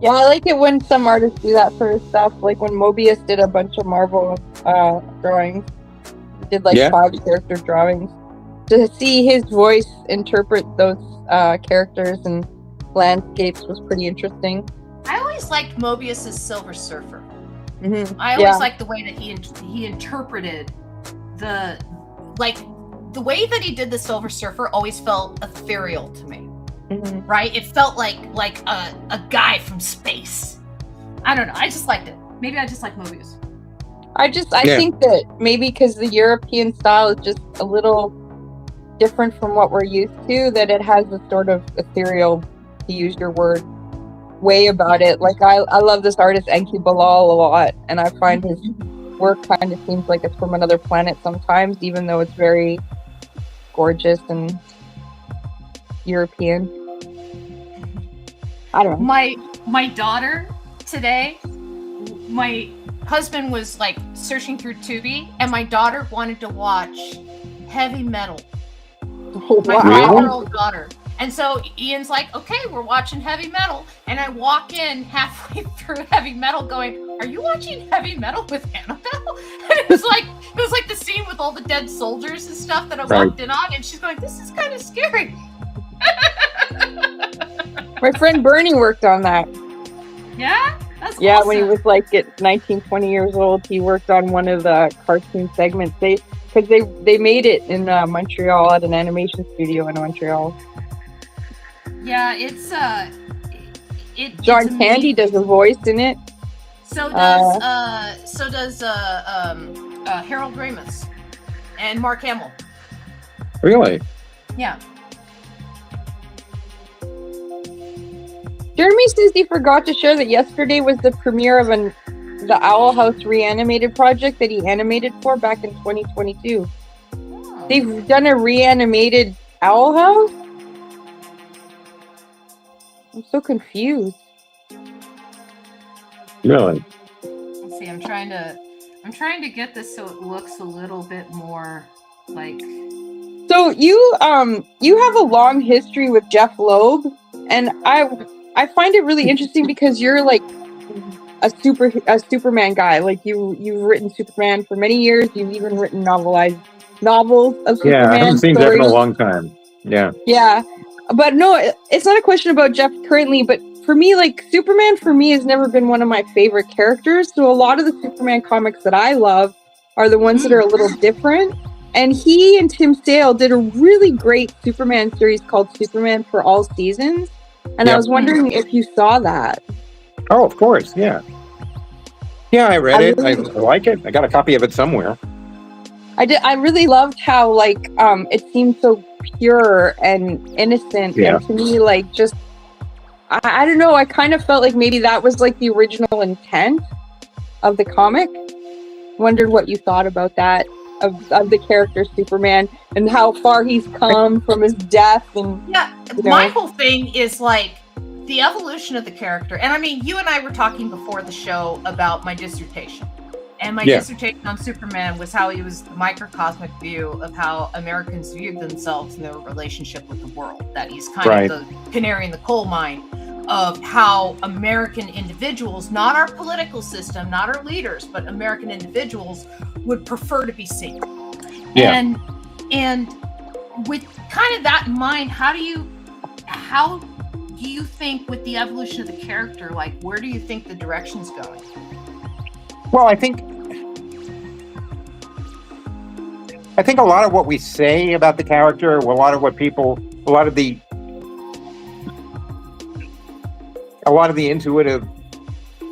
Yeah, I like it when some artists do that sort of stuff. Like when Mobius did a bunch of Marvel drawings. He did like 5 character drawings. To see his voice interpret those characters and landscapes was pretty interesting. I always liked Mobius's Silver Surfer. Mm-hmm. I always liked the way that he interpreted the way that he did the Silver Surfer always felt ethereal to me. Mm-hmm. Right? It felt like a guy from space. I don't know. I just liked it. Maybe I just like Mobius. I think that maybe because the European style is just a little different from what we're used to, that it has a sort of ethereal, to use your word, way about it. Like I love this artist Enki Bilal a lot, and I find his work kind of seems like it's from another planet sometimes, even though it's very gorgeous and European. I don't know. My daughter today, my husband was like searching through Tubi, and my daughter wanted to watch heavy metal. My 5-year-old daughter. And so Ian's like, "Okay, we're watching heavy metal." And I walk in halfway through heavy metal going, "Are you watching heavy metal with Annabelle?" And it was like the scene with all the dead soldiers and stuff that I walked in on, and she's going, "This is kind of scary." My friend Bernie worked on that. Yeah? That's awesome. When he was like 19, 20 years old, he worked on one of the cartoon segments. Because they made it in Montreal at an animation studio in Montreal. Yeah, it's John Candy does a voice in it. So does Harold Ramis and Mark Hamill. Really? Yeah. Jeremy says he forgot to share that yesterday was the premiere of the Owl House reanimated project that he animated for back in 2022. Oh. They've done a reanimated Owl House? I'm so confused. Really? Let's see, I'm trying to get this so it looks a little bit more like. So you have a long history with Jeff Loeb, and I find it really interesting because you're like a Superman guy. Like you've written Superman for many years. You've even written novels of Superman. Yeah, I haven't seen Jeff in a long time. Yeah. Yeah. But no, it's not a question about Jeff currently, but for me, like Superman for me has never been one of my favorite characters. So a lot of the Superman comics that I love are the ones that are a little different. And he and Tim Sale did a really great Superman series called Superman for All Seasons. And I was wondering if you saw that. Oh, of course. Yeah. Yeah, I read it. I like it. I got a copy of it somewhere. I did. I really loved how it seemed so pure and innocent. Yeah. And to me, like just, I don't know. I kind of felt like maybe that was like the original intent of the comic. Wondered what you thought about that. Of the character Superman and how far he's come from his death. And my whole thing is like the evolution of the character. And I mean, you and I were talking before the show about my dissertation, and my dissertation on Superman was how he was the microcosmic view of how Americans viewed themselves and their relationship with the world. That he's kind of the canary in the coal mine of how American individuals, not our political system, not our leaders, but American individuals would prefer to be seen. Yeah. And with kind of that in mind, how do you think with the evolution of the character, like where do you think the direction's going? Well, I think a lot of what we say about the character, a lot of the intuitive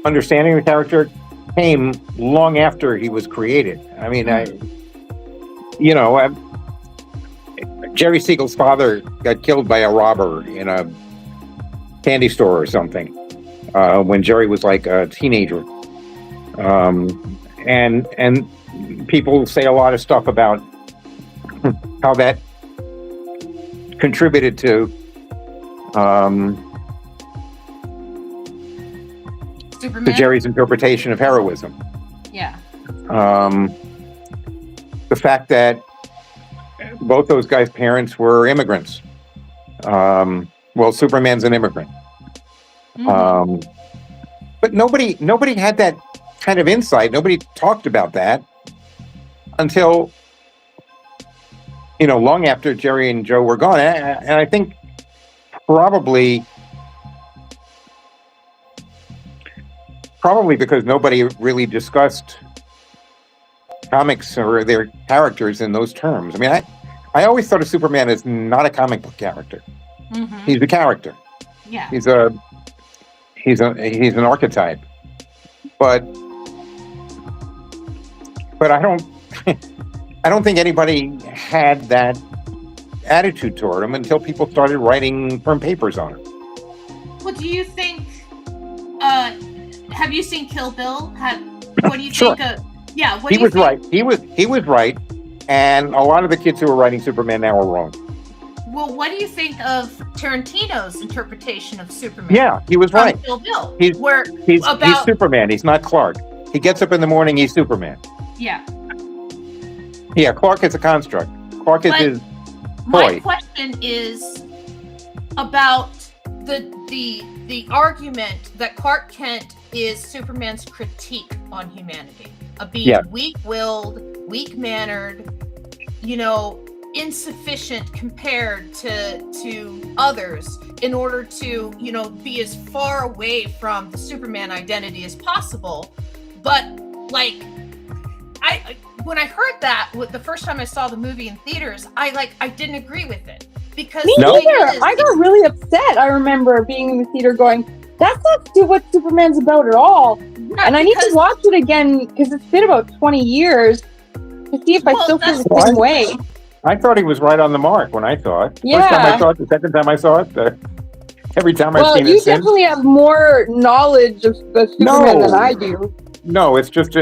understanding of the character came long after he was created. I mean, Jerry Siegel's father got killed by a robber in a candy store or something when Jerry was like a teenager, and people say a lot of stuff about how that contributed to Superman? Jerry's interpretation of heroism. Yeah. The fact that both those guys' parents were immigrants. Well, Superman's an immigrant. But nobody had that kind of insight. Nobody talked about that until, long after Jerry and Joe were gone. And I think probably because nobody really discussed comics or their characters in those terms. I mean, I always thought of Superman as not a comic book character. He's a character. Yeah. He's an archetype. But I don't I don't think anybody had that attitude toward him until people started writing firm papers on him. Well, do you think have you seen Kill Bill? What do you Sure. think of? Yeah, what He do you was think? right. He was right, and a lot of the kids who are writing Superman now are wrong. Well, what do you think of Tarantino's interpretation of Superman? Yeah, he was from right. Kill Bill, He's he's Superman. He's not Clark. He gets up in the morning. He's Superman. Yeah. Yeah, Clark is a construct. Clark is his My toy. question is about the argument that Clark Kent is Superman's critique on humanity of being weak-willed, weak-mannered, insufficient compared to others in order to, be as far away from the Superman identity as possible. But when I heard that the first time I saw the movie in theaters, I didn't agree with it because me neither. I got really upset. I remember being in the theater going, "That's not what Superman's about at all." Yeah, and I need to watch it again because it's been about 20 years to see if I still feel the same way. I thought he was right on the mark when I saw it. Yeah. First time I saw it, the second time I saw it, every time I've seen it you since. definitely have more knowledge of Superman than I do. No, it's just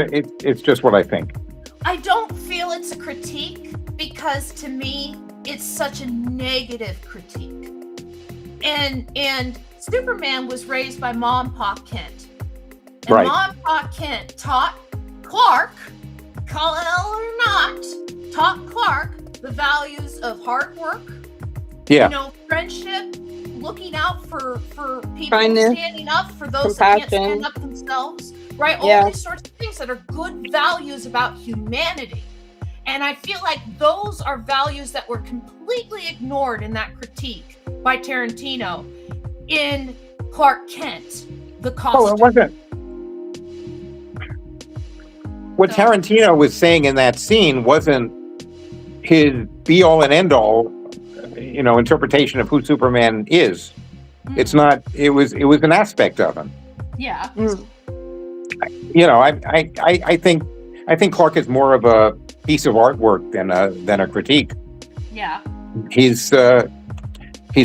what I think. I don't feel it's a critique because to me it's such a negative critique. And Superman was raised by Mom and Pop Kent. And Right. Mom and Pop Kent taught Clark, call it or not, taught Clark the values of hard work, friendship, looking out for people, kindness, standing up for those compassion, that can't stand up themselves, right? All these sorts of things that are good values about humanity. And I feel like those are values that were completely ignored in that critique by Tarantino in Clark Kent, the costume. Oh, it wasn't. What Tarantino was saying in that scene wasn't his be-all and end-all, interpretation of who Superman is. It's not. It was an aspect of him. Yeah. I think Clark is more of a piece of artwork than a critique. Yeah. He's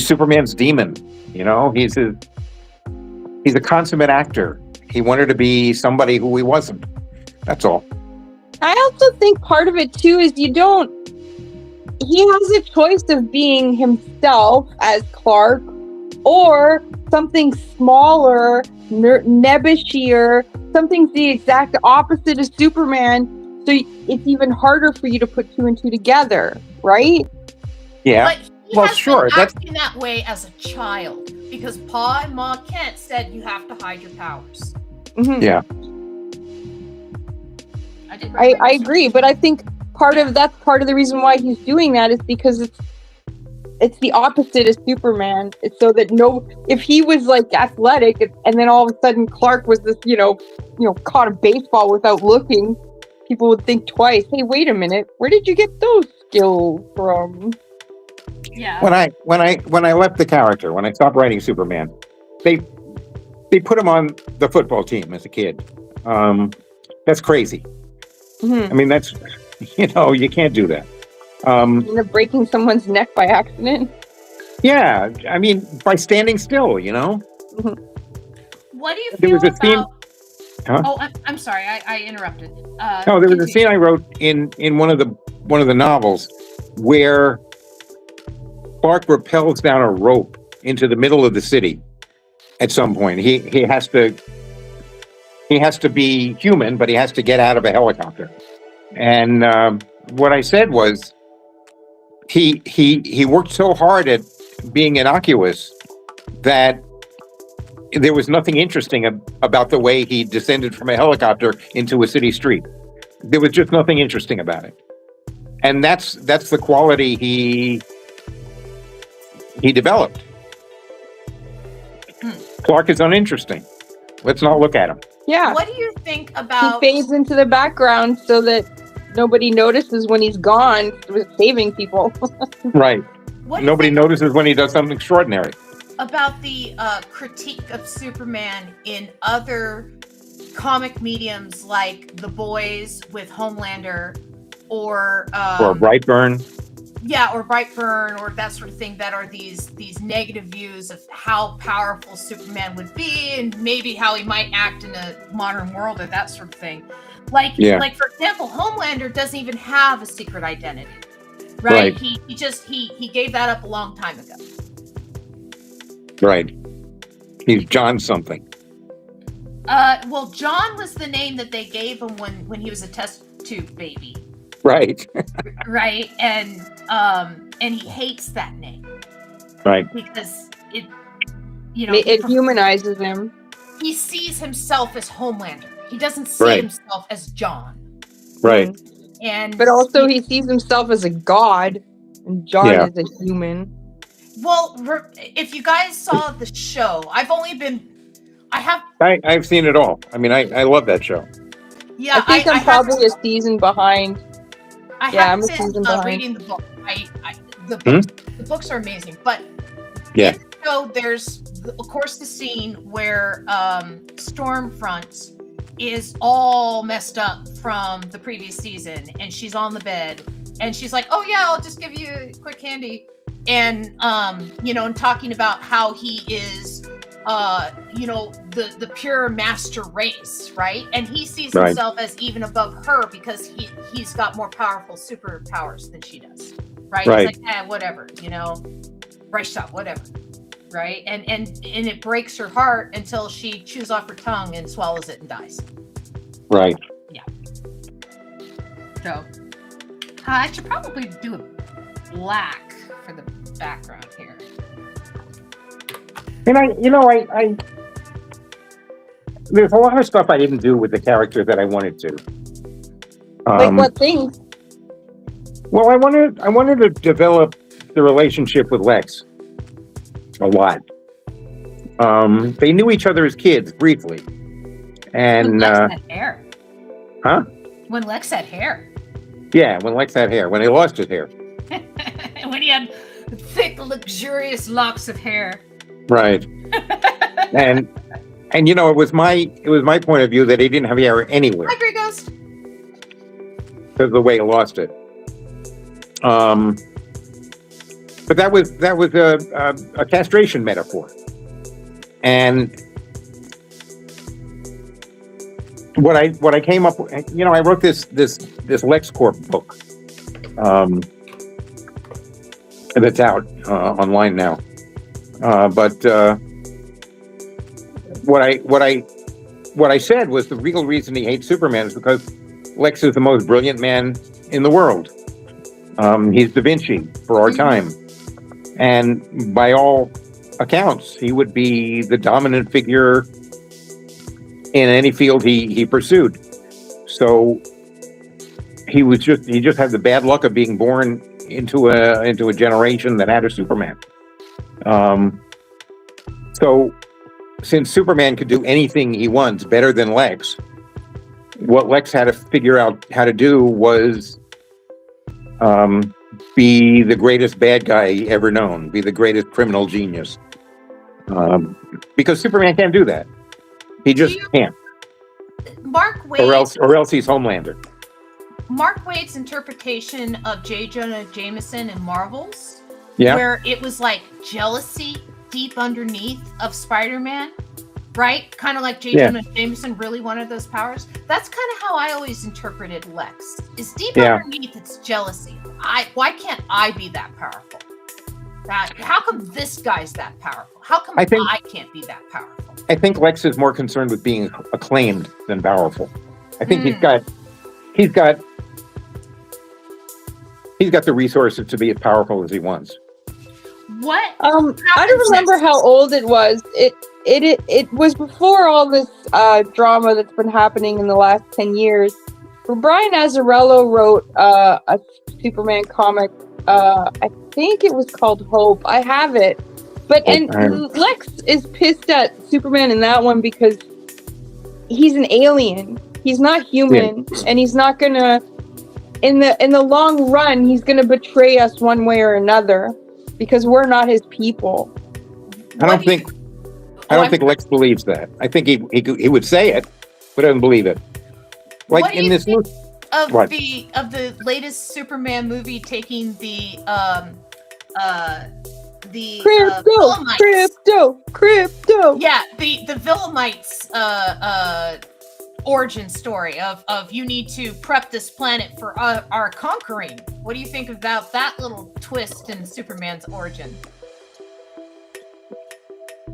Superman's demon. He's a consummate actor. He wanted to be somebody who he wasn't. That's all. I also think part of it too is he has a choice of being himself as Clark or something smaller, nebbishier, something the exact opposite of Superman. So it's even harder for you to put two and two together, right? Yeah. But he has been acting that way as a child because Pa and Ma Kent said you have to hide your powers. Mm-hmm. Yeah. I agree, but I think part of the reason why he's doing that is because it's the opposite of Superman. It's so that if he was like athletic and then all of a sudden Clark was this, caught a baseball without looking, people would think twice. Hey, wait a minute, where did you get those skills from? Yeah. When I left the character, when I stopped writing Superman, they put him on the football team as a kid. That's crazy. Mm-hmm. I mean, that's, you can't do that. Breaking someone's neck by accident. Yeah, I mean, by standing still, Mm-hmm. What do you There feel was a scene. about? Huh? Oh, I'm sorry, I interrupted. No, there was a scene I wrote in one of the novels where Clark rappels down a rope into the middle of the city. At some point, he has to be human, but he has to get out of a helicopter. And what I said was, he worked so hard at being innocuous that there was nothing interesting about the way he descended from a helicopter into a city street. There was just nothing interesting about it. And that's the quality he developed. Clark is uninteresting. Let's not look at him. Yeah. What do you think about? He fades into the background so that nobody notices when he's gone with saving people. Right. What do you Nobody think notices when he does something extraordinary. about the critique of Superman in other comic mediums like The Boys with Homelander, or Brightburn. Yeah, or Brightburn, or that sort of thing, that are these negative views of how powerful Superman would be, and maybe how he might act in a modern world, or that sort of thing. Like for example, Homelander doesn't even have a secret identity, right? He gave that up a long time ago. Right. He's John something. Well, John was the name that they gave him when he was a test tube baby. Right. Right, and he hates that name. Right. Because it humanizes him. He sees himself as Homelander. He doesn't see himself as John. Right. But also he sees himself as a god, and John is a human. Well, if you guys saw the show, I've seen it all. I mean, I love that show. Yeah, I think I'm probably a season behind. I'm reading the book. The books are amazing, but in the show, there's of course the scene where Stormfront is all messed up from the previous season, and she's on the bed, and she's like, "Oh yeah, I'll just give you a quick handy," and and talking about how he is. The pure master race, right? And he sees himself as even above her because he's got more powerful superpowers than she does, right? He's like, whatever, brush shot, whatever, right? And it breaks her heart until she chews off her tongue and swallows it and dies. Right. Yeah. So, I should probably do a black for the background here. And I there's a lot of stuff I didn't do with the character that I wanted to. Like what things? Well, I wanted to develop the relationship with Lex a lot. They knew each other as kids briefly, and when Lex had hair. Huh? When Lex had hair. Yeah, when Lex had hair. When he lost his hair. When he had thick, luxurious locks of hair. Right. and it was my point of view that he didn't have hair anywhere. Hi, Grey Ghost. Because of the way he lost it. But that was a castration metaphor. And what I came up with, I wrote this LexCorp book. That's out online now. But what I said was the real reason he hates Superman is because Lex is the most brilliant man in the world. He's Da Vinci for our time, and by all accounts, he would be the dominant figure in any field he pursued. So he just had the bad luck of being born into a generation that had a Superman. So since Superman could do anything he wants better than Lex, what Lex had to figure out how to do was be the greatest bad guy ever known, be the greatest criminal genius. Because Superman can't do that. He just can't. Mark Waid, Or else he's Homelander. Mark Waid's interpretation of J. Jonah Jameson in Marvels, Yeah. where it was like jealousy deep underneath of Spider-Man, right? Kind of like J. Yeah. Jonah Jameson really wanted those powers. That's kind of how I always interpreted Lex. Is deep Yeah. underneath it's jealousy. Why can't I be that powerful? How come this guy's that powerful? How come I can't be that powerful? I think Lex is more concerned with being acclaimed than powerful. I think he's got the resources to be as powerful as he wants. What? I don't remember how old it was. It was before all this drama that's been happening in the last 10 years. Where Brian Azzarello wrote a Superman comic. I think it was called Hope. I have it. Lex is pissed at Superman in that one because he's an alien. He's not human, and he's not gonna. In the long run, he's gonna betray us one way or another because we're not his people. I don't think Lex believes that. I think he would say it, but I don't believe it. Like in this movie. Of the latest Superman movie taking the crypto. Yeah, the Villamites origin story of you need to prep this planet for our conquering. What do you think about that little twist in Superman's origin?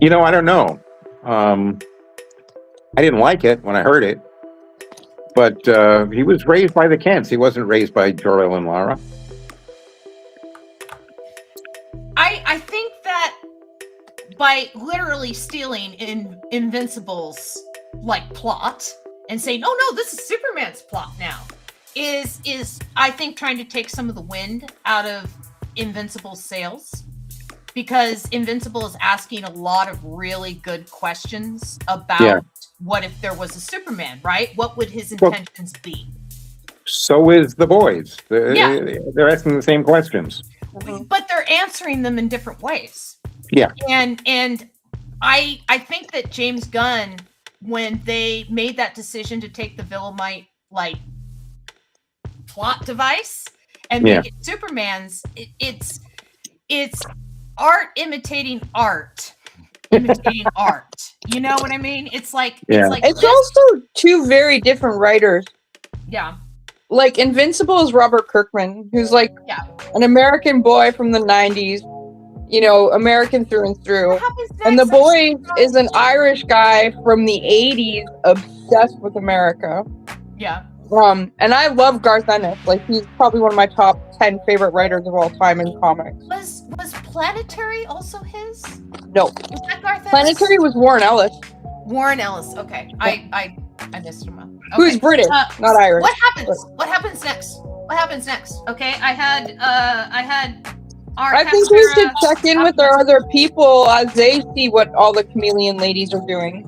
I don't know. I didn't like it when I heard it, but he was raised by the Kents. He wasn't raised by Jor-El and Lara. I think that by literally stealing Invincible's plot and saying, "Oh no, this is Superman's plot now," is I think trying to take some of the wind out of Invincible's sails, because Invincible is asking a lot of really good questions about what if there was a Superman, right? What would his intentions be? So is the boys. They're asking the same questions. But they're answering them in different ways. Yeah. And I think that James Gunn, when they made that decision to take the Villamite plot device and make it Superman's, it's art imitating art. Imitating art. You know what I mean? It's it's also two very different writers. Yeah. Invincible is Robert Kirkman, who's an American boy from the 90s, American through and through. And The Boys is an Irish guy from the 80s, obsessed with America. Yeah. And I love Garth Ennis. He's probably one of my top 10 favorite writers of all time in comics. Was Planetary also his? No. Was that Garth Ennis? Planetary was Warren Ellis. Warren Ellis. Okay. I missed him. Okay. Who's British, not Irish. What happens? What happens next? What happens next? Okay. I had I think we should check in with our other people as they see what all the chameleon ladies are doing.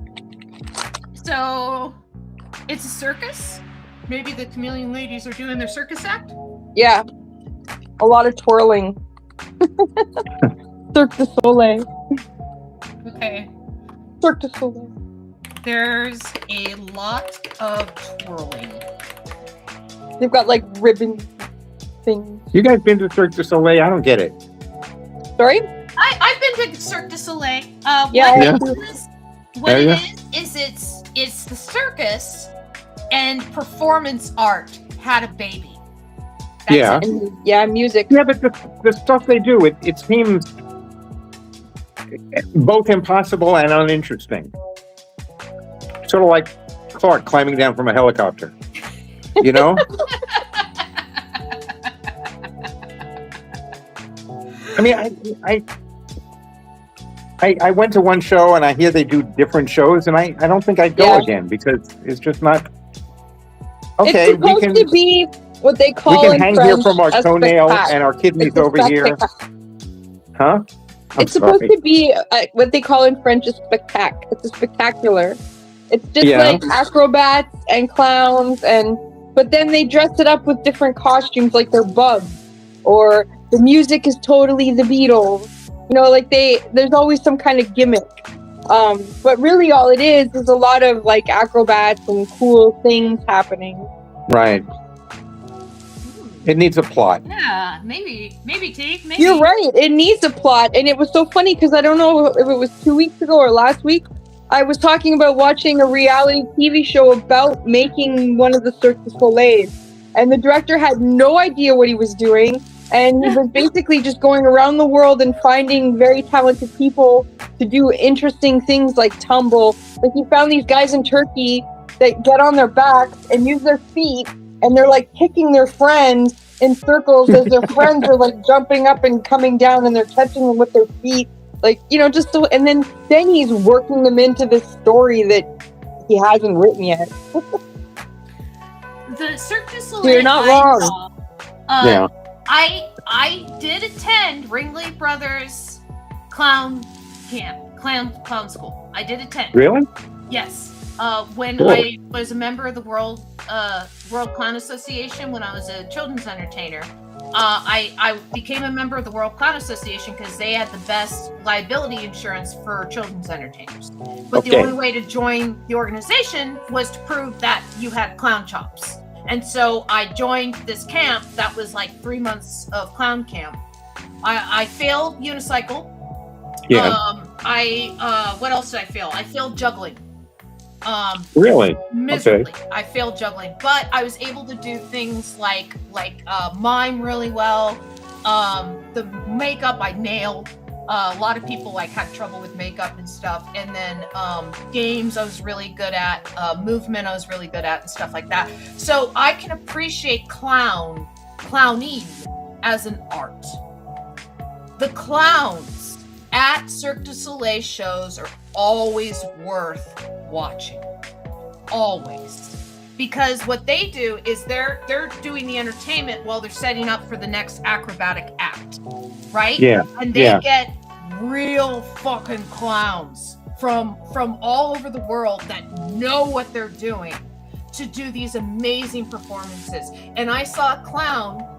So it's a circus? Maybe the chameleon ladies are doing their circus act? Yeah. A lot of twirling. Cirque du Soleil. Okay. Cirque du Soleil. There's a lot of twirling. They've got ribbon things. You guys been to Cirque du Soleil? I don't get it. Sorry? I've been to Cirque du Soleil. What it is it's the circus and performance art had a baby. That's it. Yeah, music. Yeah, but the stuff they do, it seems both impossible and uninteresting. Sort of like Clark climbing down from a helicopter. I mean, I went to one show and I hear they do different shows, and I don't think I'd go again because it's just not. Okay, it's supposed to be what they We call can in hang French here from our a toenail spectac. and our kidneys It's a over here. Huh? I'm It's supposed sorry. to be what they call in French a spectac. It's a spectacular. It's just Yeah. like acrobats and clowns, but then they dress it up with different costumes, like they're bugs, or the music is totally the Beatles. You know, like there's always some kind of gimmick. But really, all it is a lot of like acrobats and cool things happening. Right. It needs a plot. Yeah, maybe, T. Maybe. You're right. It needs a plot. And it was so funny because I don't know if it was 2 weeks ago or last week. I was talking about watching a reality TV show about making one of the Cirque du Soleil. And the director had no idea what he was doing. And he was basically just going around the world and finding very talented people to do interesting things like tumble. Like he found these guys in Turkey that get on their backs and use their feet. And they're like kicking their friends in circles as their friends are like jumping up and coming down and they're catching them with their feet. Like, you know, just so, and then he's working them into this story that he hasn't written yet. The Cirque du Soleil. You're not wrong. Yeah. I did attend Ringley Brothers clown school. I did attend. Really? Yes. When Cool. I was a member of the World Clown Association, when I was a children's entertainer, I became a member of the World Clown Association because they had the best liability insurance for children's entertainers. But the Okay. only way to join the organization was to prove that you had clown chops. And so I joined this camp that was like 3 months of clown camp. I failed unicycle. Yeah. What else did I fail? I failed juggling. Really? Miserably. Okay. I failed juggling, but I was able to do things like mime really well. The makeup I nailed. A lot of people like had trouble with makeup and stuff. And then games I was really good at. Movement I was really good at and stuff like that. So I can appreciate clowning as an art. The clowns at Cirque du Soleil shows are always worth watching. Always. Because what they do is they're doing the entertainment while they're setting up for the next acrobatic act. Right? Yeah. And they get real fucking clowns from all over the world that know what they're doing to do these amazing performances. And I saw a clown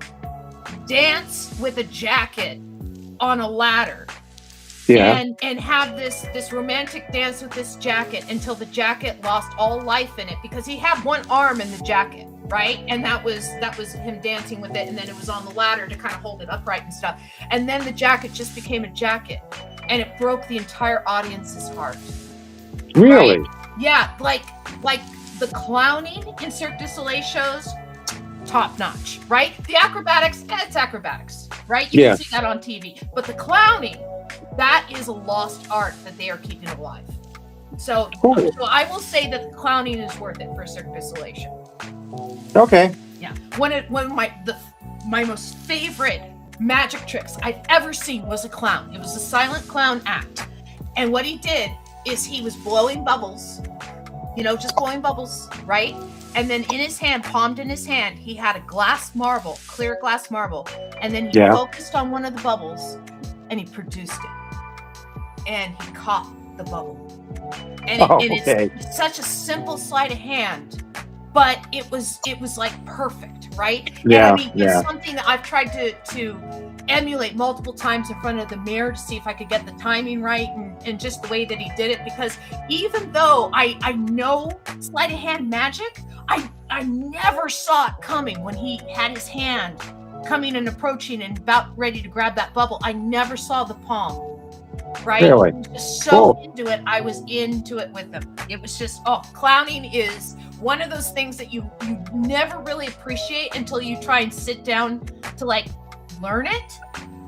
dance with a jacket on a ladder. Yeah. And have this romantic dance with this jacket until the jacket lost all life in it because he had one arm in the jacket, right? And that was him dancing with it, and then it was on the ladder to kind of hold it upright and stuff. And then the jacket just became a jacket, and it broke the entire audience's heart. Really? Right? Yeah, like the clowning in Cirque du Soleil shows, top notch, right? The acrobatics, it's acrobatics, right? You can see that on TV, but the clowning, that is a lost art that they are keeping alive. So, Cool. So I will say that the clowning is worth it for Cirque du Soleil show. Okay. Yeah, one of my most favorite magic tricks I've ever seen was a clown. It was a silent clown act, and what he did is he was blowing bubbles, just blowing bubbles, right? And then in his hand, palmed in his hand, he had a clear glass marble, and then he focused on one of the bubbles, and he produced it, and he caught the bubble. And it's such a simple sleight of hand, but it was like perfect, right? Yeah. And I mean, it's something that I've tried to emulate multiple times in front of the mirror to see if I could get the timing right and just the way that he did it, because even though I know sleight of hand magic, I never saw it coming when he had his hand coming and approaching and about ready to grab that bubble. I never saw the palm, right? Really? I was just so into it. I was into it with him. It was just, clowning is one of those things that you never really appreciate until you try and sit down to like learn it.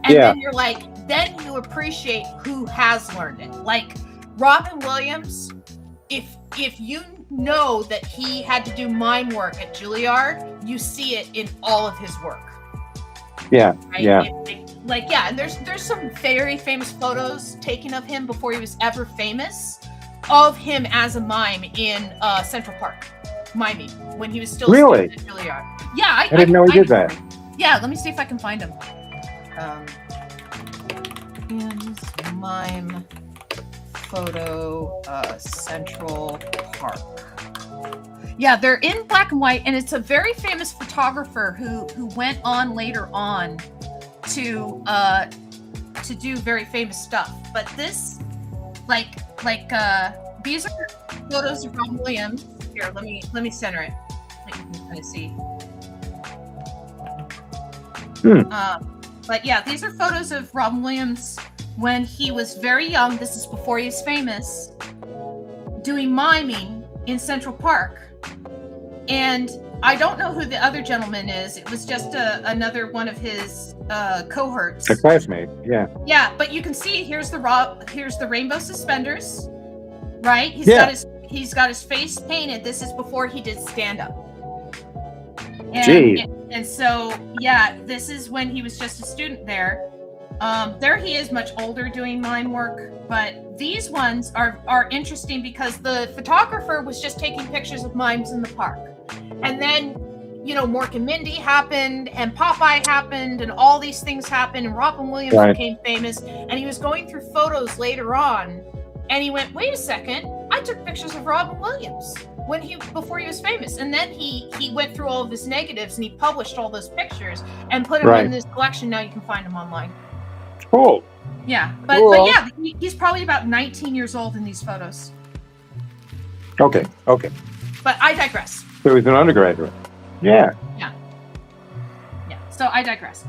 And then you're like, then you appreciate who has learned it. Like Robin Williams, if you know that he had to do mime work at Juilliard, you see it in all of his work. Yeah. Right? Yeah. And there's some very famous photos taken of him before he was ever famous, of him as a mime in Central Park, miming when he was still Really? at Juilliard. Yeah, I didn't know he did that. Yeah, let me see if I can find them. Ian's mime photo, Central Park. Yeah, they're in black and white, and it's a very famous photographer who went on later on to do very famous stuff. But this, these are photos of Robin Williams. Here, let me center it. I can kind of see. But yeah, these are photos of Robin Williams when he was very young. This is before he was famous, doing miming in Central Park. And I don't know who the other gentleman is. It was just another one of his cohorts. A classmate, yeah. Yeah, but you can see here's the rainbow suspenders, right? He's got his face painted. This is before he did stand up. And so yeah, this is when he was just a student there. There he is much older doing mime work, but these ones are interesting because the photographer was just taking pictures of mimes in the park. And then, Mork and Mindy happened, and Popeye happened, and all these things happened, and Robin Williams became famous, and he was going through photos later on, and he went, wait a second, I took pictures of Robin Williams before he was famous. And then he went through all of his negatives, and he published all those pictures and put them in this collection. Now you can find them online. Cool. Yeah, but yeah, he's probably about 19 years old in these photos. Okay. But I digress. So he's an undergraduate. Yeah. So I digress.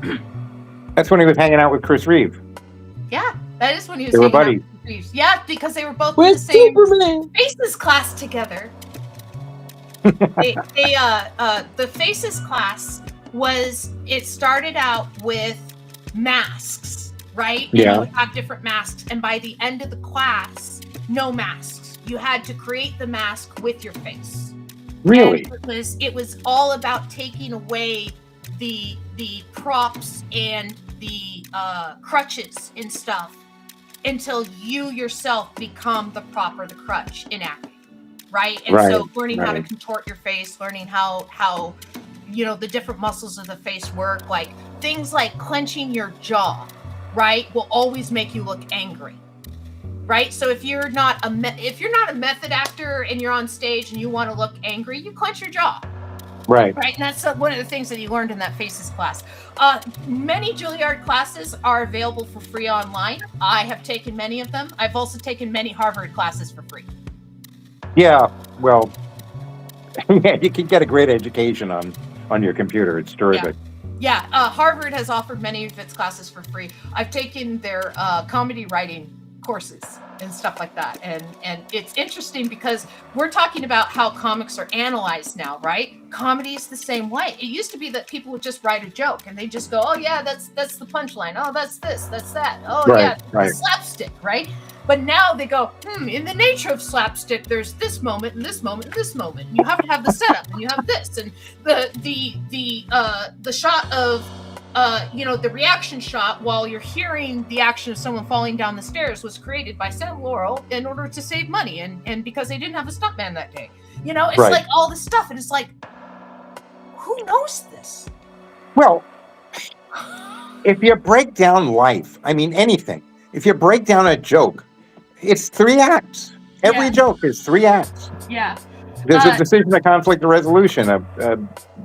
That's when he was hanging out with Chris Reeve. Yeah, that is when he was. They were buddies. With Reeves. Yeah, because they were both With in the same Superman. Faces class together. The Faces class it started out with masks, right? And Yeah. you would have different masks, and by the end of the class, no masks. You had to create the mask with your face. Really? And it was all about taking away the props and the crutches and stuff until you yourself become the prop or the crutch in acting, right? And so learning how to contort your face, learning how the different muscles of the face work, like things like clenching your jaw, right, will always make you look angry. Right, so if you're not a method actor and you're on stage and you want to look angry, you clench your jaw. Right, and that's one of the things that he learned in that Faces class. Many Juilliard classes are available for free online. I have taken many of them. I've also taken many Harvard classes for free. Yeah, well, you can get a great education on your computer. It's terrific. Yeah, Harvard has offered many of its classes for free. I've taken their comedy writing courses and stuff like that, and it's interesting because we're talking about how comics are analyzed now, right? Comedy is the same way. It used to be that people would just write a joke and they just go, oh yeah, that's the punchline, oh that's this, that's that, oh yeah, slapstick, right? But now they go, in the nature of slapstick, there's this moment and this moment and this moment. You have to have the setup, and you have this, and the shot of the reaction shot while you're hearing the action of someone falling down the stairs was created by Sam Laurel in order to save money, and because they didn't have a stuntman that day. It's like all this stuff, and it's like, who knows this? Well, if you break down life, I mean anything, if you break down a joke, it's 3 acts. Every joke is 3 acts. Yeah. There's a decision, a conflict, a resolution, a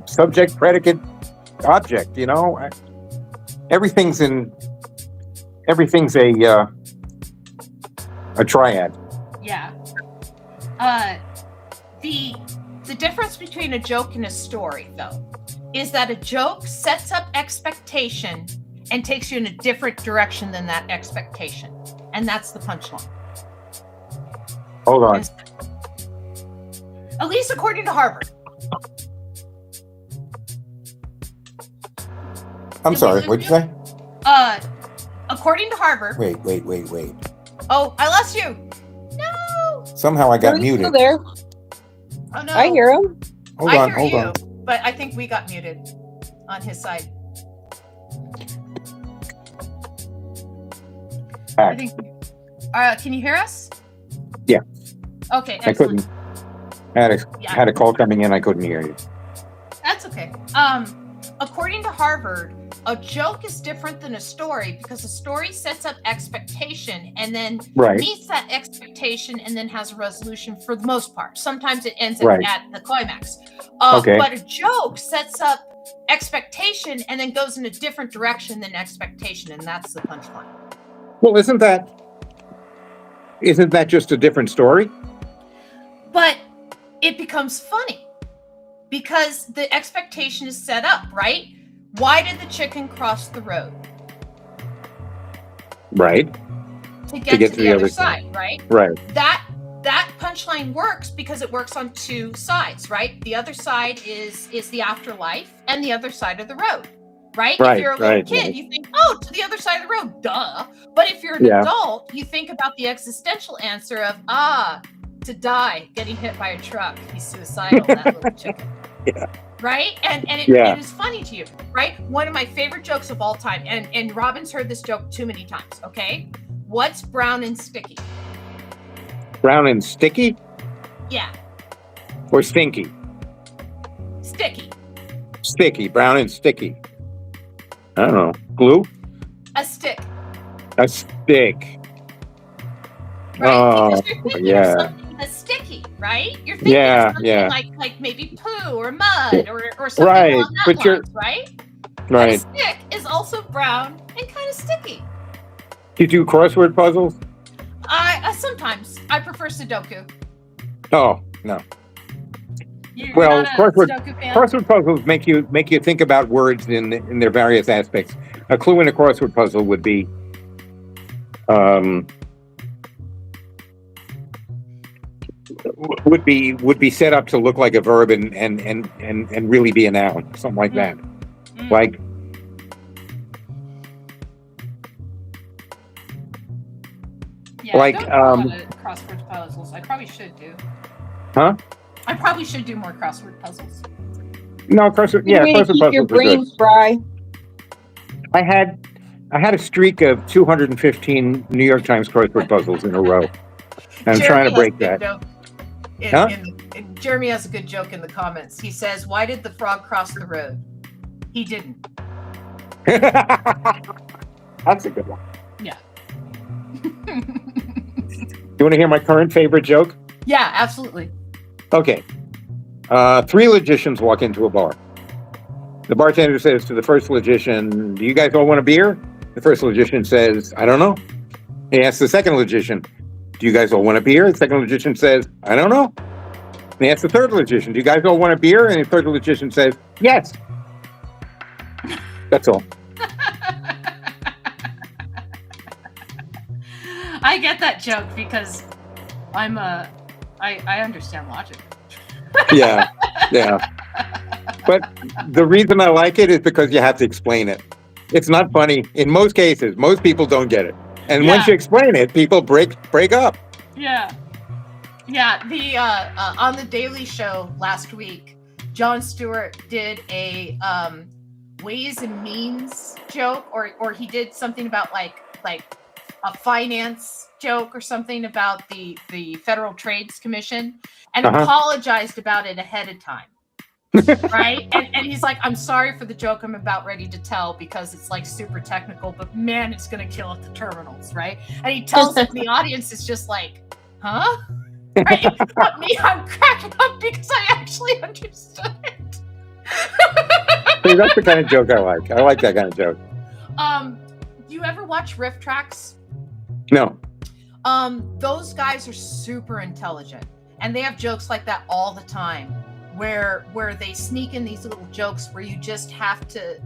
subject, predicate, object. Everything's a triad. Yeah. The difference between a joke and a story, though, is that a joke sets up expectation and takes you in a different direction than that expectation, and that's the punchline. Hold on. At least according to Harvard. I'm sorry, what'd you say? According to Harvard. Wait. Oh, I lost you. No. Somehow I got Are you muted. still there? Oh no. I hear him. Hold I on. hear you, but I think we got muted on his side. I think. Can you hear us? Yeah. Okay. I Excellent. couldn't. I had a call coming in. I couldn't hear you. That's okay. According to Harvard, a joke is different than a story because a story sets up expectation and then Right. meets that expectation and then has a resolution for the most part. Sometimes it ends Right. at the climax. Okay. But a joke sets up expectation and then goes in a different direction than expectation, and that's the punchline. Well, isn't that just a different story? But it becomes funny because the expectation is set up, right? Why did the chicken cross the road? Right. To get to the other side, right? Right. That punchline works because it works on two sides, right? The other side is the afterlife, and the other side of the road, right? Right, If you're a little right, kid, right. you think, oh, to the other side of the road, duh. But if you're an Yeah. adult, you think about the existential answer of, to die, getting hit by a truck. He's suicidal, that little chicken. Yeah. Right? And it is funny to you, right? One of my favorite jokes of all time, and Robin's heard this joke too many times, okay? What's brown and sticky? Brown and sticky Yeah, or stinky? sticky. Sticky. Brown and sticky. I don't know. Glue? A stick. A stick. Right? Oh, Because you're thinking yeah. of something that's sticky, right? You're thinking Yeah, of something yeah. like maybe poo or mud or something Right, along that but you're- lines, right? But a Right. stick is also brown and kind of sticky. You do crossword puzzles? Sometimes I prefer Sudoku. Oh, no. You're Well, not a crossword- Sudoku fan? Crossword puzzles make you think about words in their various aspects. A clue in a crossword puzzle would be would be set up to look like a verb and really be a noun, something like that. Mm. Like Yeah, like, I don't do a lot of crossword puzzles. I probably should do. Huh? I probably should do more crossword puzzles. no crossword. You Yeah, need to crossword keep your puzzles are good. brain spry. I had a streak of 215 New York Times crossword puzzles in a row. I'm Jeremy trying to has break a good that. joke Huh? Jeremy has a good joke in the comments. He says, "Why did the frog cross the road? He didn't." That's a good one. Yeah. You want to hear my current favorite joke? Yeah, absolutely. Okay. 3 logicians walk into a bar. The bartender says to the first logician, "Do you guys all want a beer?" The first logician says, "I don't know." He asks the second logician, "Do you guys all want a beer?" The second logician says, "I don't know." He asks the third logician, "Do you guys all want a beer?" And the third logician says, "Yes." That's all. I get that joke because I understand logic. Yeah, yeah. But the reason I like it is because you have to explain it. It's not funny. In most cases, most people don't get it. And once Yeah. you explain it, people break up. Yeah. Yeah, the on the Daily Show last week, Jon Stewart did a ways and means joke, or he did something about like a finance joke or something about the Federal Trades Commission, and apologized about it ahead of time. Right? And he's like, "I'm sorry for the joke I'm about ready to tell because it's like super technical, but man, it's gonna kill at the terminals," right? And he tells it, and the audience is just like, "Huh?" Right? But me, I'm cracking up because I actually understood it. See, that's the kind of joke I like. I like that kind of joke. Do you ever watch riff tracks? No. Those guys are super intelligent, and they have jokes like that all the time, where they sneak in these little jokes where you just have to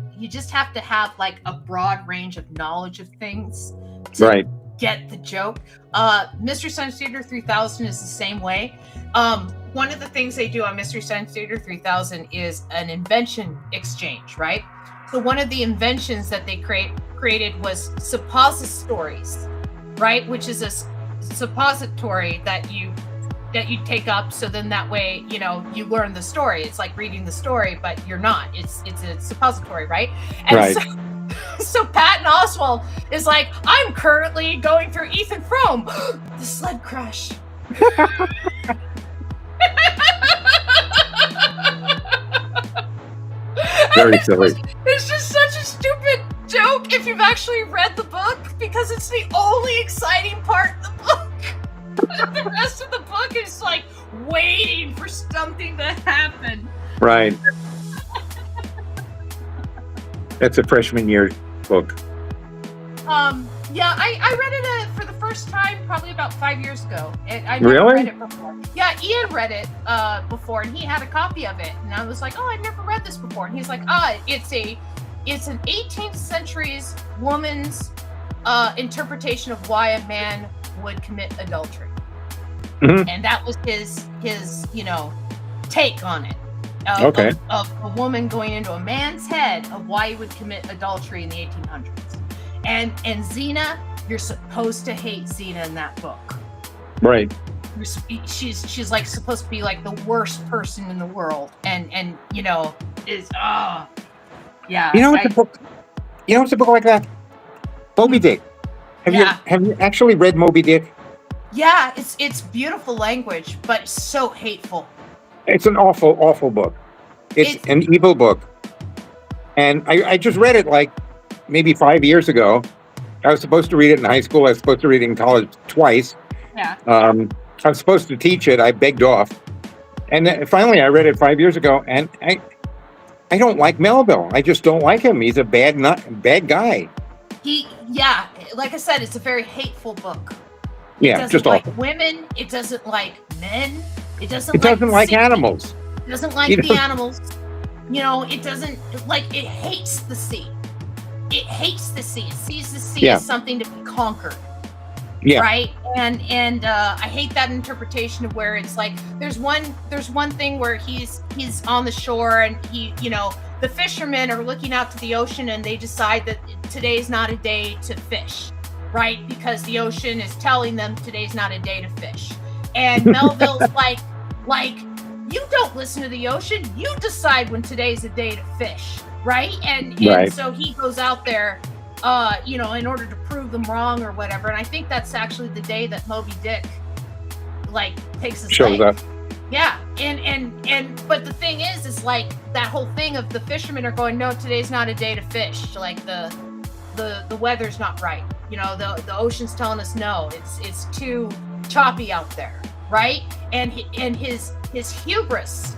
have like a broad range of knowledge of things to Right. get the joke. Mystery Science Theater 3000 is the same way. One of the things they do on Mystery Science Theater 3000 is an invention exchange, right? So one of the inventions that they created was suppositories, right? Which is a suppository that you take up, so then that way, you know, you learn the story. It's like reading the story, but you're not. It's a suppository, right? And Right. so Patton Oswalt is like, "I'm currently going through Ethan Frome, the sled crash." Very silly. It's just such a stupid joke if you've actually read the book, because it's the only exciting part of the book. The rest of the book is like waiting for something to happen. Right. That's a freshman year book. Yeah, I read it for the first time probably about 5 years ago. I never Really? read it before. Yeah, Ian read it before, and he had a copy of it, and I was like, oh, I've never read this before, and he's like, it's an 18th century's woman's interpretation of why a man would commit adultery, and that was his take on it. Okay. Of a woman going into a man's head of why he would commit adultery in the 1800s. And Xena, you're supposed to hate Xena in that book. Right. She's like supposed to be like the worst person in the world, and is yeah. It's a book. It's a book like that. Moby Dick. Have you actually read Moby Dick? Yeah, it's beautiful language, but it's so hateful. It's an awful book. It's an evil book. And I just read it like maybe 5 years ago. I was supposed to read it in high school. I was supposed to read it in college twice. Yeah. I was supposed to teach it. I begged off. And then finally I read it 5 years ago, and I don't like Melville. I just don't like him. He's a bad guy. Like I said, it's a very hateful book. Yeah, it doesn't just like awful. women. It doesn't like men. It doesn't like animals. It doesn't like the animals. It doesn't like, it hates the sea. It hates the sea. It sees the sea as something to be conquered. Yeah. Right. And I hate that interpretation of where it's like there's one thing where he's on the shore, and the fishermen are looking out to the ocean, and they decide that today's not a day to fish, right? Because the ocean is telling them today's not a day to fish. And Melville's like you don't listen to the ocean. You decide when today's a day to fish, right? And so he goes out there, in order to prove them wrong or whatever. And I think that's actually the day that Moby Dick takes his shows up. Yeah, and but the thing is like that whole thing of the fishermen are going, no, today's not a day to fish. Like the weather's not right. The ocean's telling us no, it's too choppy out there, right? And his hubris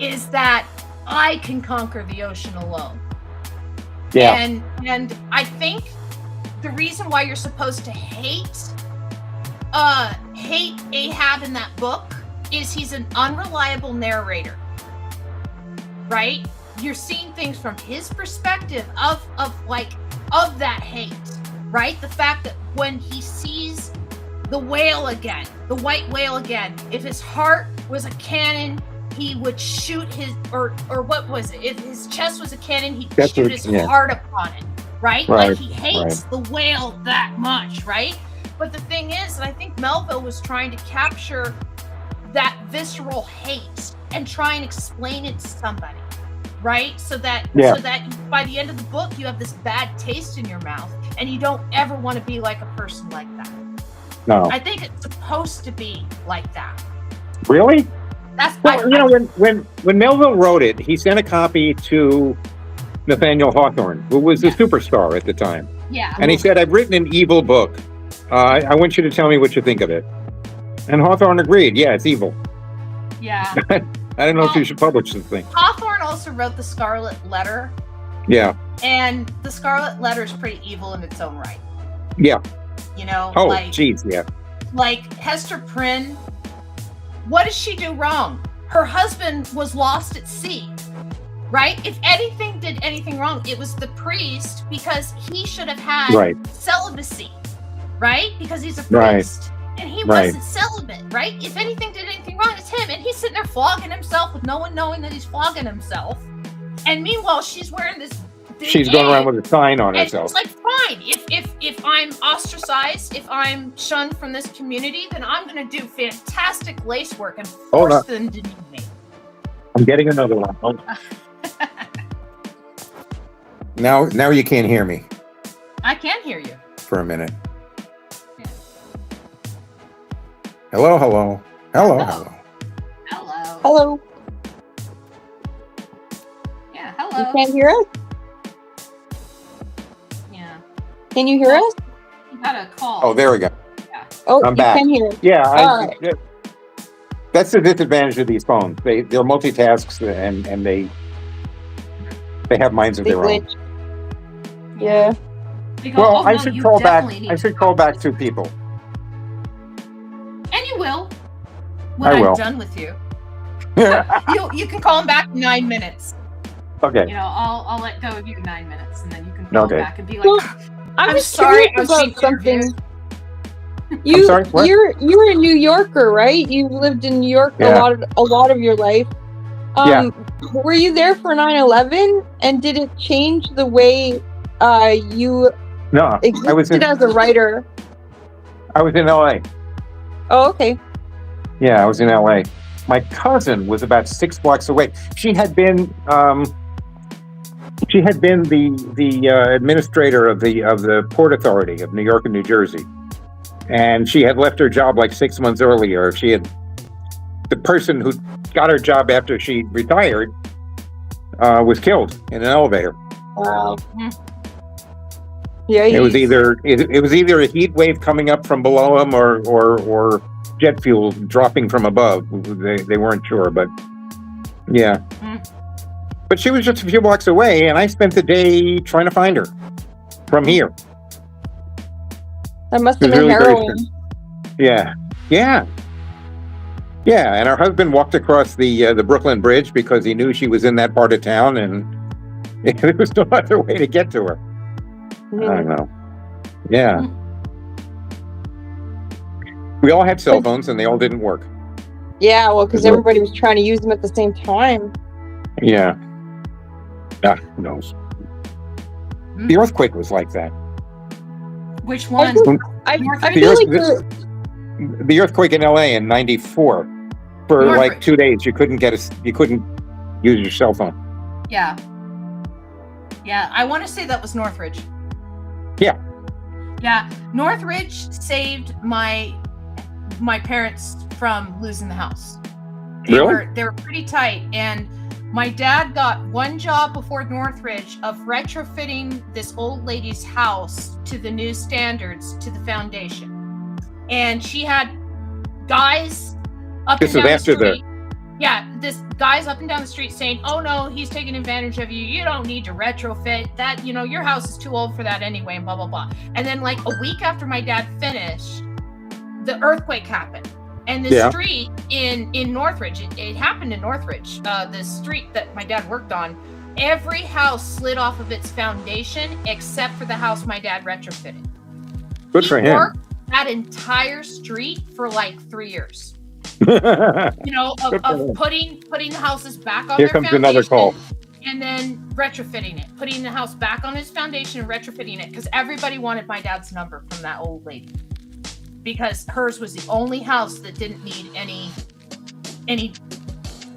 is that I can conquer the ocean alone. Yeah. And I think the reason why you're supposed to hate Ahab in that book is he's an unreliable narrator, right? You're seeing things from his perspective of that hate, right? The fact that when he sees the whale again, the white whale again, if his heart was a cannon, he would shoot his, or what was it? If his chest was a cannon, he'd shoot his heart upon it, right? Like he hates the whale that much, right? But the thing is, and I think Melville was trying to capture that visceral hate and try and explain it to somebody, right? So that by the end of the book, you have this bad taste in your mouth, and you don't ever want to be like a person like that. No. I think it's supposed to be like that. Really? That's when Melville wrote it, he sent a copy to Nathaniel Hawthorne, who was a superstar at the time. Yeah. And he said, I've written an evil book. I want you to tell me what you think of it. And Hawthorne agreed. Yeah, it's evil. Yeah. I don't know if you should publish this thing. Hawthorne also wrote The Scarlet Letter. Yeah. And The Scarlet Letter is pretty evil in its own right. Yeah. Oh, geez, yeah. Like Hester Prynne, what did she do wrong? Her husband was lost at sea, right? If anything did anything wrong, it was the priest, because he should have had celibacy, right? Because he's a priest. And he wasn't celibate, right? If anything did anything wrong, it's him. And he's sitting there flogging himself with no one knowing that he's flogging himself. And meanwhile, she's wearing this big She's going around with a sign on herself. It's like, fine. If I'm ostracized, if I'm shunned from this community, then I'm going to do fantastic lace work and force them to need me. I'm getting another one. Oh. Now you can't hear me. I can hear you. For a minute. Hello. Hello. Hello. Yeah, hello. You can't hear us? Yeah. Can you hear us? You got a call. Oh, there we go. Oh, I'm you back. can hear us. Yeah, All right. that's the disadvantage of these phones. They're multitasks and they have minds of They their own. glitch. Yeah. They go, Well, oh, I no, should you call back. definitely need I to should talk call to back this two person. people. And you will. When I I'm will. done with you. You can call him back in 9 minutes. Okay. You know, I'll let go of you in 9 minutes, and then you can call Okay. back and be like, Well, I'm just sorry, curious I was being about something. interviewed. I'm sorry, what? You're a New Yorker, right? You've lived in New York Yeah. a lot of your life. Yeah. Were you there for 9/11? And did it change the way you No, existed as a writer? I was in LA. Oh, okay. Yeah, I was in LA. My cousin was about 6 blocks away. She had been the administrator of the Port Authority of New York and New Jersey, and she had left her job like 6 months earlier. The person who got her job after she retired was killed in an elevator. Wow. Yeah, It was either a heat wave coming up from below him or jet fuel dropping from above. They weren't sure, but yeah. But she was just a few blocks away, and I spent the day trying to find her from here. that must It have was been really very harrowing. Yeah. And her husband walked across the Brooklyn Bridge because he knew she was in that part of town, and there was no other way to get to her. I don't know. Yeah. We all had cell phones, and they all didn't work. Yeah, well, because everybody was trying to use them at the same time. Yeah. Who knows? The earthquake was like that. Which one? I Northridge? feel like The earthquake in LA in '94. For like Northridge. 2 days, you couldn't use your cell phone. Yeah. Yeah, I want to say that was Northridge. Yeah. Yeah, Northridge saved my parents from losing the house. Really? They were pretty tight, and my dad got one job before Northridge of retrofitting this old lady's house to the new standards to the foundation. And she had guys up This and is down after the street. Yeah, this guys up and down the street saying, "Oh no, he's taking advantage of you. You don't need to retrofit that. You know, your house is too old for that anyway." And blah blah blah. And then, like a week after my dad finished, the earthquake happened, and the street in Northridge. It happened in Northridge. The street that my dad worked on, every house slid off of its foundation except for the house my dad retrofitted. Good for He him. worked that entire street for like 3 years. You know, of putting the houses back on Here their comes foundation, another call. and then retrofitting it, putting the house back on its foundation and retrofitting it, because everybody wanted my dad's number from that old lady, because hers was the only house that didn't need any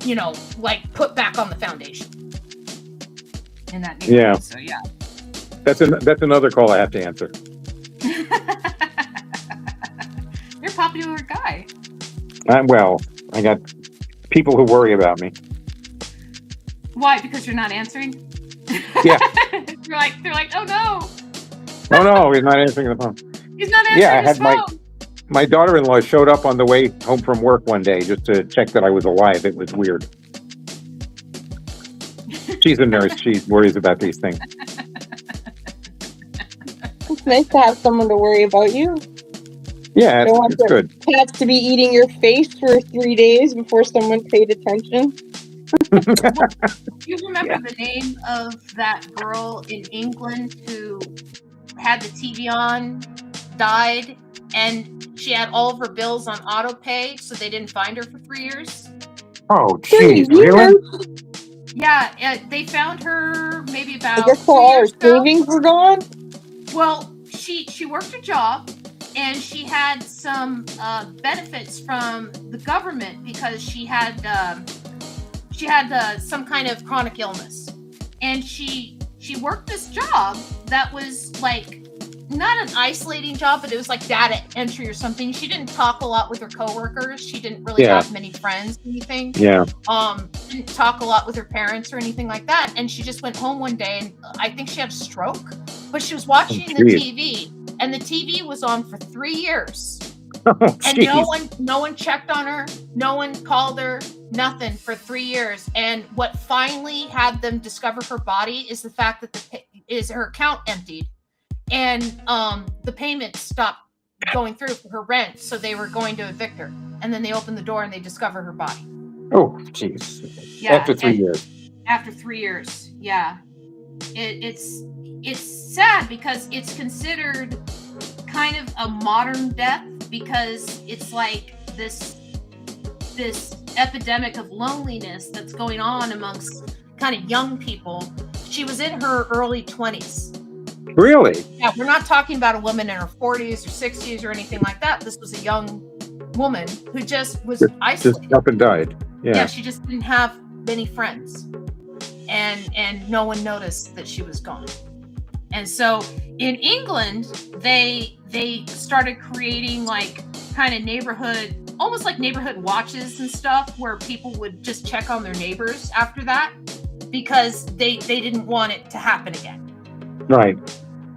you know, like put back on the foundation in that neighborhood. Yeah. So yeah. That's another call I have to answer. You're a popular guy. Well, I got people who worry about me. Why? Because you're not answering? Yeah. they're like, oh no, Oh no, he's not answering the phone. he's not answering Yeah, I his had phone. my daughter-in-law showed up on the way home from work one day just to check that I was alive. It was weird. She's a nurse. She worries about these things. it's nice to have someone to worry about you. Yeah, They want it's their good. cats to be eating your face for 3 days before someone paid attention. You remember the name of that girl in England who had the TV on, died, and she had all of her bills on auto pay, so they didn't find her for 3 years? Oh, 3 jeez, really? years? Yeah, they found her maybe I about guess 2 all her years ago. savings were gone. Well, she worked a job, and she had some benefits from the government because she had some kind of chronic illness, and she worked this job that was like not an isolating job, but it was like data entry or something. She didn't talk a lot with her coworkers. She didn't really have many friends or anything. Yeah. Didn't talk a lot with her parents or anything like that. And she just went home one day and I think she had a stroke, but she was watching the TV and the TV was on for 3 years. Oh, and no one checked on her. No one called her, nothing for 3 years. And what finally had them discover her body is the fact that her account emptied. And the payment stopped going through for her rent, so they were going to evict her. And then they opened the door and they discovered her body. Oh, jeez. Yeah, after 3 years. After 3 years, yeah. It's sad because it's considered kind of a modern death because it's like this epidemic of loneliness that's going on amongst kind of young people. She was in her early 20s. Really? Yeah, we're not talking about a woman in her 40s or 60s or anything like that. This was a young woman who just was isolated. Just up and died. Yeah, she just didn't have many friends. And no one noticed that she was gone. And so in England, they started creating like kind of almost like neighborhood watches and stuff where people would just check on their neighbors after that because they didn't want it to happen again. Right.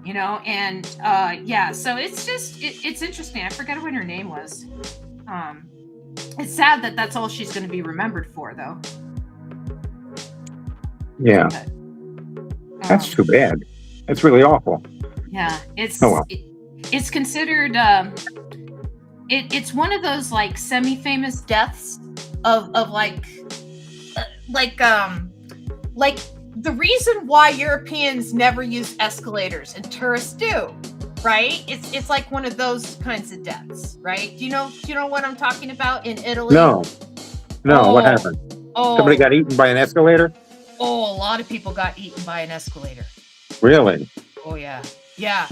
You know, and so it's interesting. I forget what her name was. It's sad that that's all she's going to be remembered for, though. Yeah. But, that's too bad. That's really awful. Yeah, it's it's considered it's one of those like semi-famous deaths of like the reason why Europeans never use escalators and tourists do, right? It's like one of those kinds of deaths, right? Do you know what I'm talking about in Italy? No. What happened? Somebody got eaten by an escalator? Oh, a lot of people got eaten by an escalator. Really? Oh yeah. Yeah.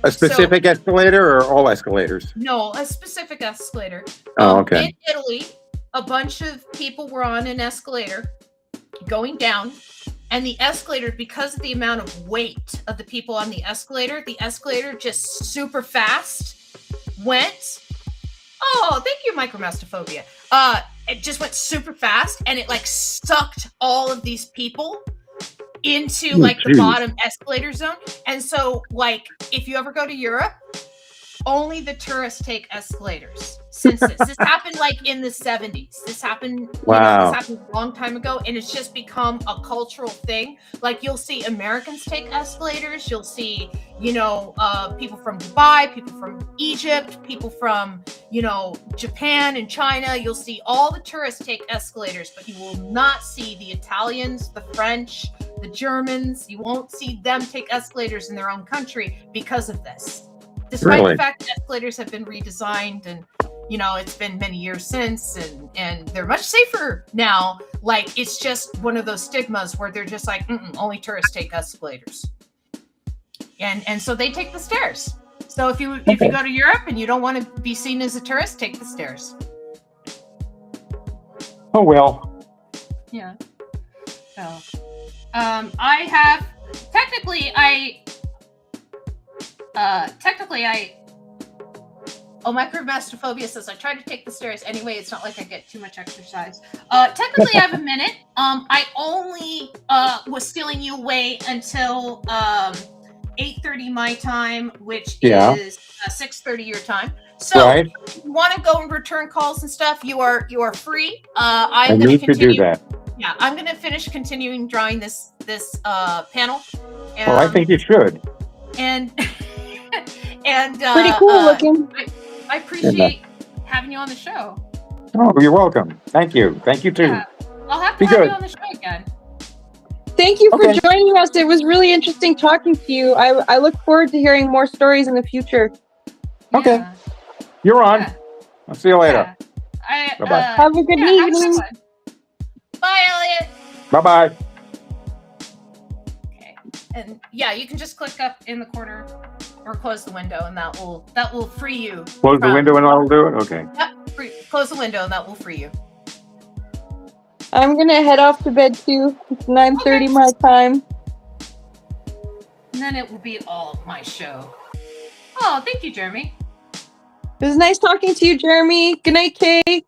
A specific escalator or all escalators? No, a specific escalator. Oh, okay. In Italy, a bunch of people were on an escalator going down, and the escalator, because of the amount of weight of the people on the escalator just super fast went. Oh, thank you, micromastophobia. It just went super fast, and it like sucked all of these people into the bottom escalator zone. And so like if you ever go to Europe, only the tourists take escalators. Since this happened like in the 70s. This happened this happened a long time ago, and it's just become a cultural thing. Like you'll see Americans take escalators, you'll see people from Dubai, people from Egypt, people from Japan and China. You'll see all the tourists take escalators, but you will not see the Italians, the French, the Germans. You won't see them take escalators in their own country because of this. Despite the fact that escalators have been redesigned and it's been many years since and they're much safer now. Like it's just one of those stigmas where they're just like, only tourists take escalators. And so they take the stairs. So if you go to Europe and you don't want to be seen as a tourist, take the stairs. Oh well. Yeah. So I have technically micromastophobia says I try to take the stairs anyway. It's not like I get too much exercise. Technically I have a minute. I only was stealing you away until 8:30 my time, which is 6:30 your time. So if you want to go and return calls and stuff, you are free. I need to do that. Yeah, I'm going to finish continuing drawing this panel. Well, I think you should. And pretty cool looking. I appreciate having you on the show. Oh, you're welcome. Thank you. Thank you too. Yeah. I'll have to have you on the show again. Thank you for joining us. It was really interesting talking to you. I look forward to hearing more stories in the future. Okay. Yeah. You're on. I'll see you later. Yeah. Bye-bye. Have a good evening. Bye, Elliot. Bye-bye. Okay. And you can just click up in the corner or close the window, and that will free you. Close the window and I'll do it? Okay. Yep. Close the window and that will free you. I'm going to head off to bed too. It's 9:30 my time. And then it will be all my show. Oh, thank you, Jeremy. It was nice talking to you, Jeremy. Good night, Kay.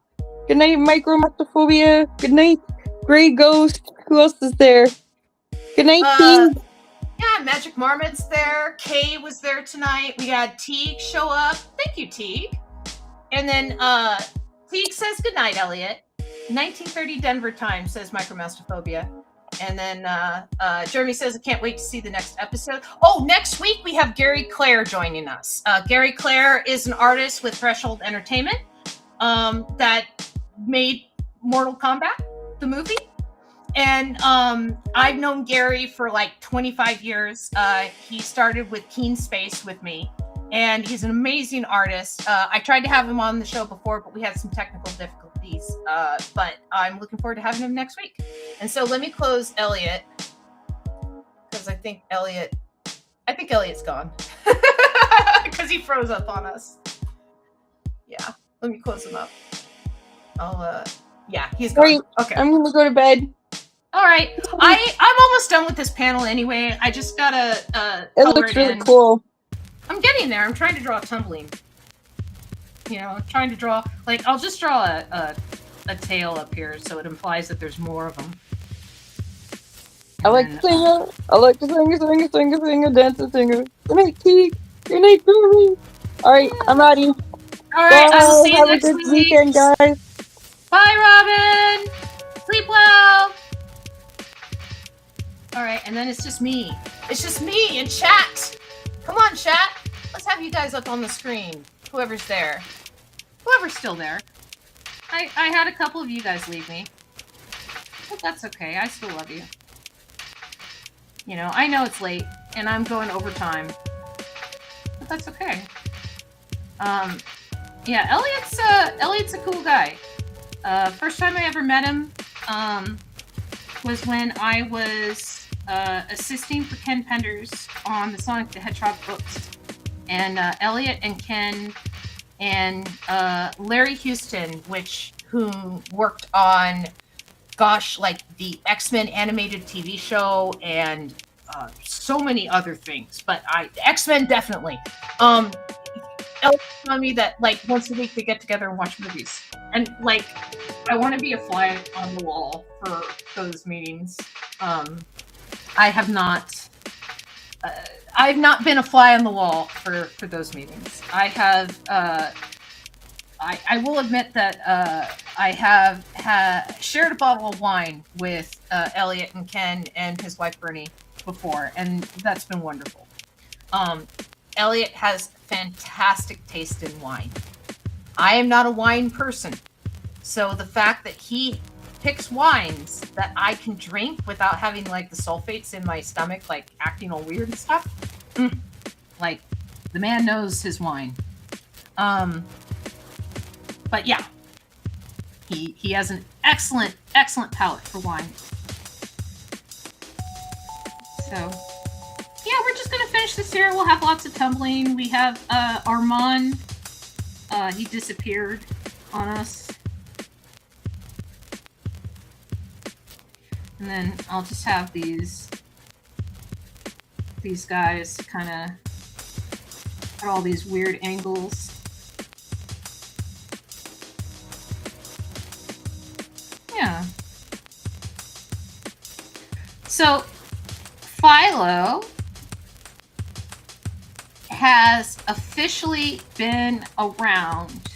Good night, Micromastophobia. Good night, Grey Ghost. Who else is there? Good night, Teague. Yeah, Magic Marmot's there. Kay was there tonight. We had Teague show up. Thank you, Teague. And then Teague says goodnight, Elliot. 1930 Denver time, says Micromastophobia. And then Jeremy says, I can't wait to see the next episode. Oh, next week we have Gary Clare joining us. Gary Clare is an artist with Threshold Entertainment that made Mortal Kombat, the movie. And I've known Gary for like 25 years. He started with Keen Space with me. And he's an amazing artist. I tried to have him on the show before, but we had some technical difficulties. But I'm looking forward to having him next week. And so let me close Elliot, because I think Elliot's gone. Because he froze up on us. Yeah, let me close him up. Yeah, he's gone. Right. Okay. I'm going to go to bed. All right. I'm almost done with this panel anyway. I just got to It looks really in. cool. I'm getting there. I'm trying to draw tumbling. I'm trying to draw, like, I'll just draw a tail up here so it implies that there's more of them. I like to sing it. I like to sing, dance, singer. Good night, Teague. Good night, Jeremy. All right, I'm out of here. All right, I will see you Have next a good week. weekend, guys. Bye, Robin. Sleep well. All right, and then it's just me. It's just me and chat. Come on, chat. Let's have you guys up on the screen. Whoever's there. Whoever's still there. I had a couple of you guys leave me. But that's okay. I still love you. I know it's late, and I'm going overtime. But that's okay. Yeah, Elliot's a cool guy. First time I ever met him was when I was assisting for Ken Penders on the Sonic the Hedgehog books. And Elliot and Ken and Larry Houston, who worked on, like the X-Men animated TV show and so many other things. But X-Men definitely. Elliot told me that like once a week they get together and watch movies. And like, I want to be a fly on the wall for those meetings. I've not been a fly on the wall for those meetings. I have. I will admit that I have shared a bottle of wine with Elliot and Ken and his wife Bernie before, and that's been wonderful. Elliot has fantastic taste in wine. I am not a wine person, so the fact that he picks wines that I can drink without having like the sulfates in my stomach, like acting all weird and stuff. Like the man knows his wine. But yeah, he has an excellent palate for wine. So yeah, we're just gonna finish this here. We'll have lots of tumbling. We have Armand. He disappeared on us. And then I'll just have these guys kind of at all these weird angles. Yeah. So Philo has officially been around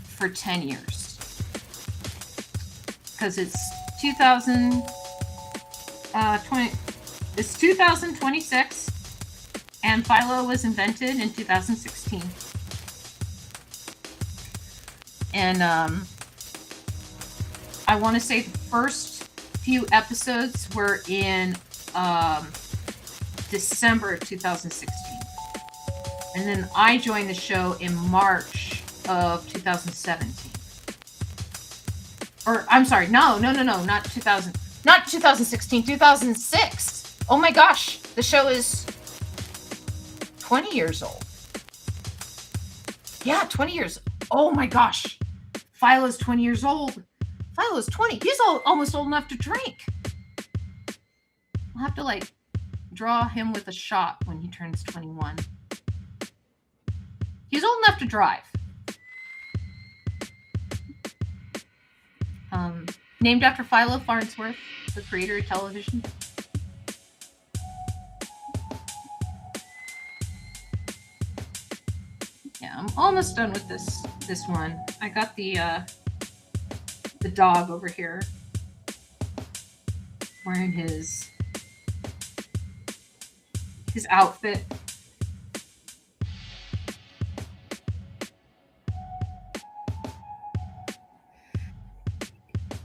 for 10 years. Because it's 2020. It's 2026, and Philo was invented in 2016. And I want to say the first few episodes were in December of 2016. And then I joined the show in March of 2017. Or I'm sorry, no, not 2016, 2006. Oh my gosh, the show is 20 years old. Yeah, 20 years. Oh my gosh, Philo's 20 years old. Philo's 20. He's almost old enough to drink. I'll have to like draw him with a shot when he turns 21. He's old enough to drive. Named after Philo Farnsworth, the creator of television. Yeah, I'm almost done with this one. I got the dog over here wearing his outfit.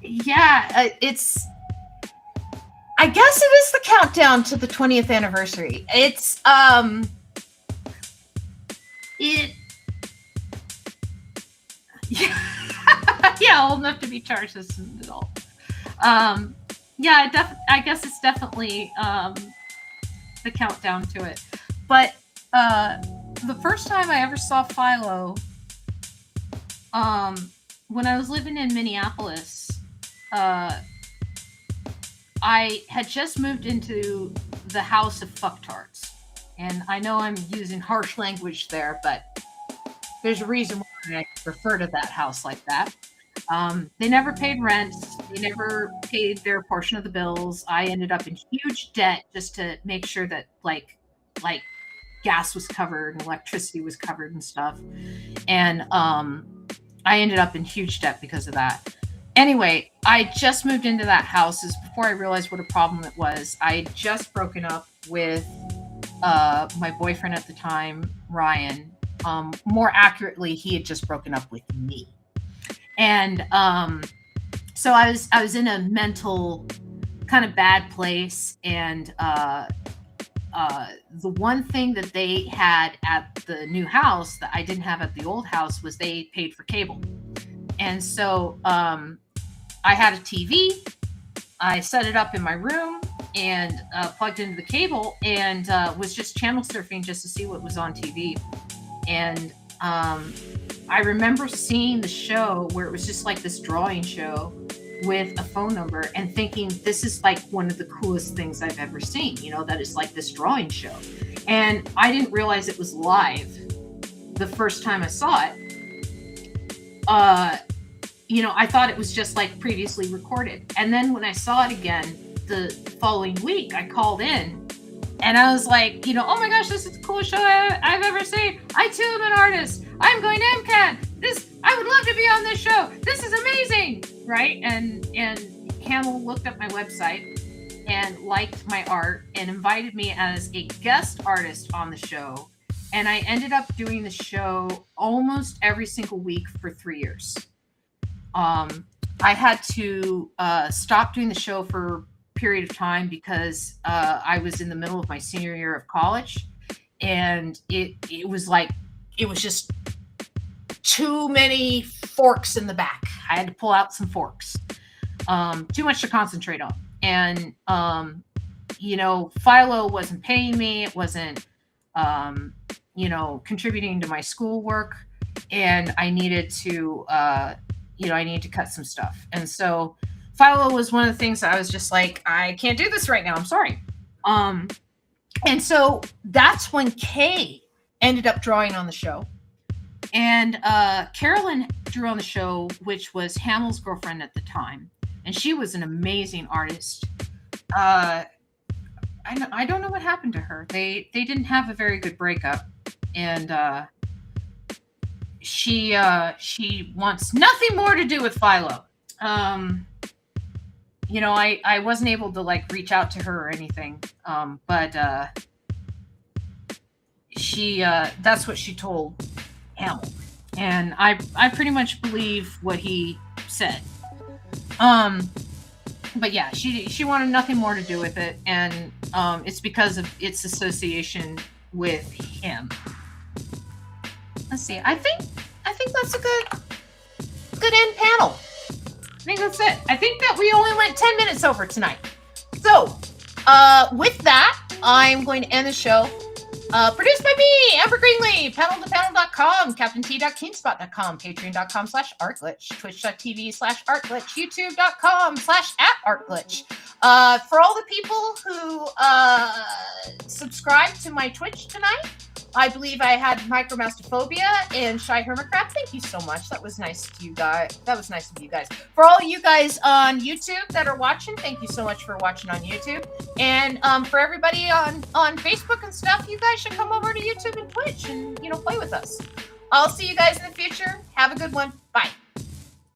Yeah, I guess it is the countdown to the 20th anniversary. It's yeah, old enough to be charged as an adult. Yeah, I guess it's definitely the countdown to it. But the first time I ever saw Philo, when I was living in Minneapolis, I had just moved into the house of fucktards. And I know I'm using harsh language there, but there's a reason why I refer to that house like that. They never paid rent. They never paid their portion of the bills. I ended up in huge debt just to make sure that like gas was covered and electricity was covered and stuff. And I ended up in huge debt because of that. Anyway, I just moved into that house. This is before I realized what a problem it was. I had just broken up with my boyfriend at the time, Ryan. More accurately, he had just broken up with me. And so I was in a mental kind of bad place. And the one thing that they had at the new house that I didn't have at the old house was they paid for cable. And so I had a TV. I set it up in my room and plugged into the cable and was just channel surfing just to see what was on TV. And I remember seeing the show where it was just like this drawing show with a phone number and thinking, this is like one of the coolest things I've ever seen, that is like this drawing show. And I didn't realize it was live the first time I saw it. I thought it was just like previously recorded. And then when I saw it again the following week, I called in and I was like, oh my gosh, this is the coolest show I've ever seen. I too am an artist. I'm going to MCAT. I would love to be on this show. This is amazing, right? And Hamill looked up my website and liked my art and invited me as a guest artist on the show. And I ended up doing the show almost every single week for 3 years. I had to stop doing the show for a period of time because I was in the middle of my senior year of college, and it was just too many forks in the back. I had to pull out some forks. Too much to concentrate on. And Philo wasn't paying me. It wasn't contributing to my schoolwork, and I needed to cut some stuff. And so Philo was one of the things that I was just like, I can't do this right now. I'm sorry. And so that's when Kay ended up drawing on the show. And Carolyn drew on the show, which was Hamill's girlfriend at the time. And she was an amazing artist. I don't know what happened to her. They didn't have a very good breakup. And she wants nothing more to do with Philo. I wasn't able to reach out to her or anything. But she that's what she told Hamill. And I pretty much believe what he said. But yeah, she wanted nothing more to do with it, and it's because of its association with him. Let's see. I think that's a good end panel. I think that's it. I think that we only went 10 minutes over tonight. So, with that, I'm going to end the show. Produced by me, Amber Greenlee, paneltopanel.com, captaint.keenspot.com, patreon.com/artglitch, twitch.tv/artglitch, youtube.com/@artglitch. For all the people who subscribed to my Twitch tonight, I believe I had Micromastophobia and Shy Hermitcraft. Thank you so much. That was nice to you guys. That was nice of you guys. For all you guys on YouTube that are watching, thank you so much for watching on YouTube. And for everybody on Facebook and stuff, you guys should come over to YouTube and Twitch and play with us. I'll see you guys in the future. Have a good one. Bye.